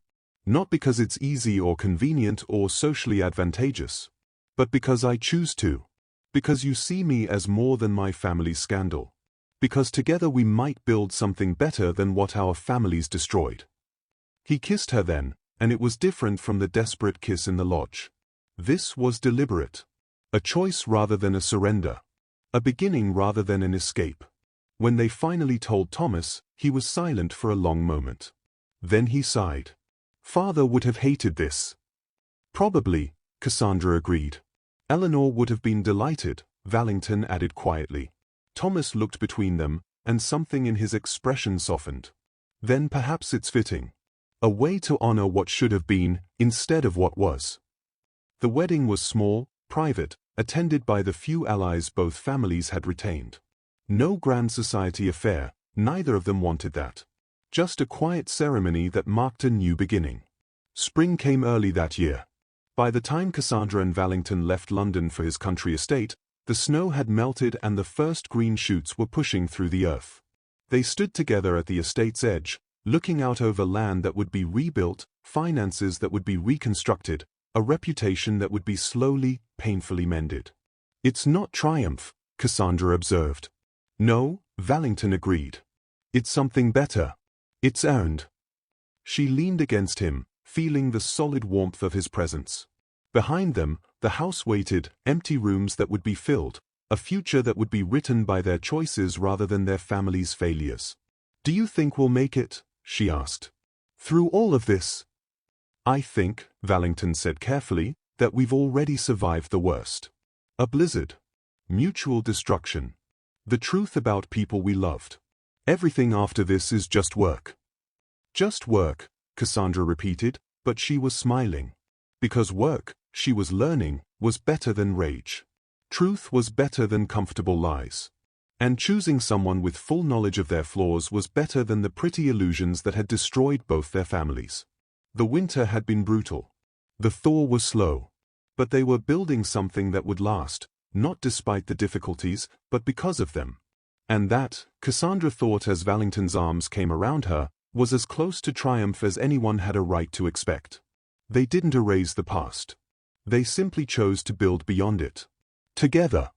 Not because it's easy or convenient or socially advantageous. But because I choose to. Because you see me as more than my family's scandal. Because together we might build something better than what our families destroyed." He kissed her then, and it was different from the desperate kiss in the lodge. This was deliberate. A choice rather than a surrender. A beginning rather than an escape. When they finally told Thomas, he was silent for a long moment. Then he sighed. "Father would have hated this." "Probably," Cassandra agreed. "Eleanor would have been delighted," Valington added quietly. Thomas looked between them, and something in his expression softened. "Then perhaps it's fitting. A way to honor what should have been, instead of what was." The wedding was small, private, attended by the few allies both families had retained. No grand society affair, neither of them wanted that. Just a quiet ceremony that marked a new beginning. Spring came early that year. By the time Cassandra and Valington left London for his country estate, the snow had melted and the first green shoots were pushing through the earth. They stood together at the estate's edge, looking out over land that would be rebuilt, finances that would be reconstructed, a reputation that would be slowly, painfully mended. "It's not triumph," Cassandra observed. "No," Valington agreed. "It's something better. It's earned." She leaned against him, feeling the solid warmth of his presence. Behind them, the house waited, empty rooms that would be filled, a future that would be written by their choices rather than their family's failures. "Do you think we'll make it?" she asked. "Through all of this?" "I think," Valington said carefully, "that we've already survived the worst. A blizzard. Mutual destruction. The truth about people we loved. Everything after this is just work." "Just work," Cassandra repeated, but she was smiling. Because work, she was learning, was better than rage. Truth was better than comfortable lies. And choosing someone with full knowledge of their flaws was better than the pretty illusions that had destroyed both their families. The winter had been brutal. The thaw was slow. But they were building something that would last, not despite the difficulties, but because of them. And that, Cassandra thought as Valington's arms came around her, was as close to triumph as anyone had a right to expect. They didn't erase the past. They simply chose to build beyond it. Together.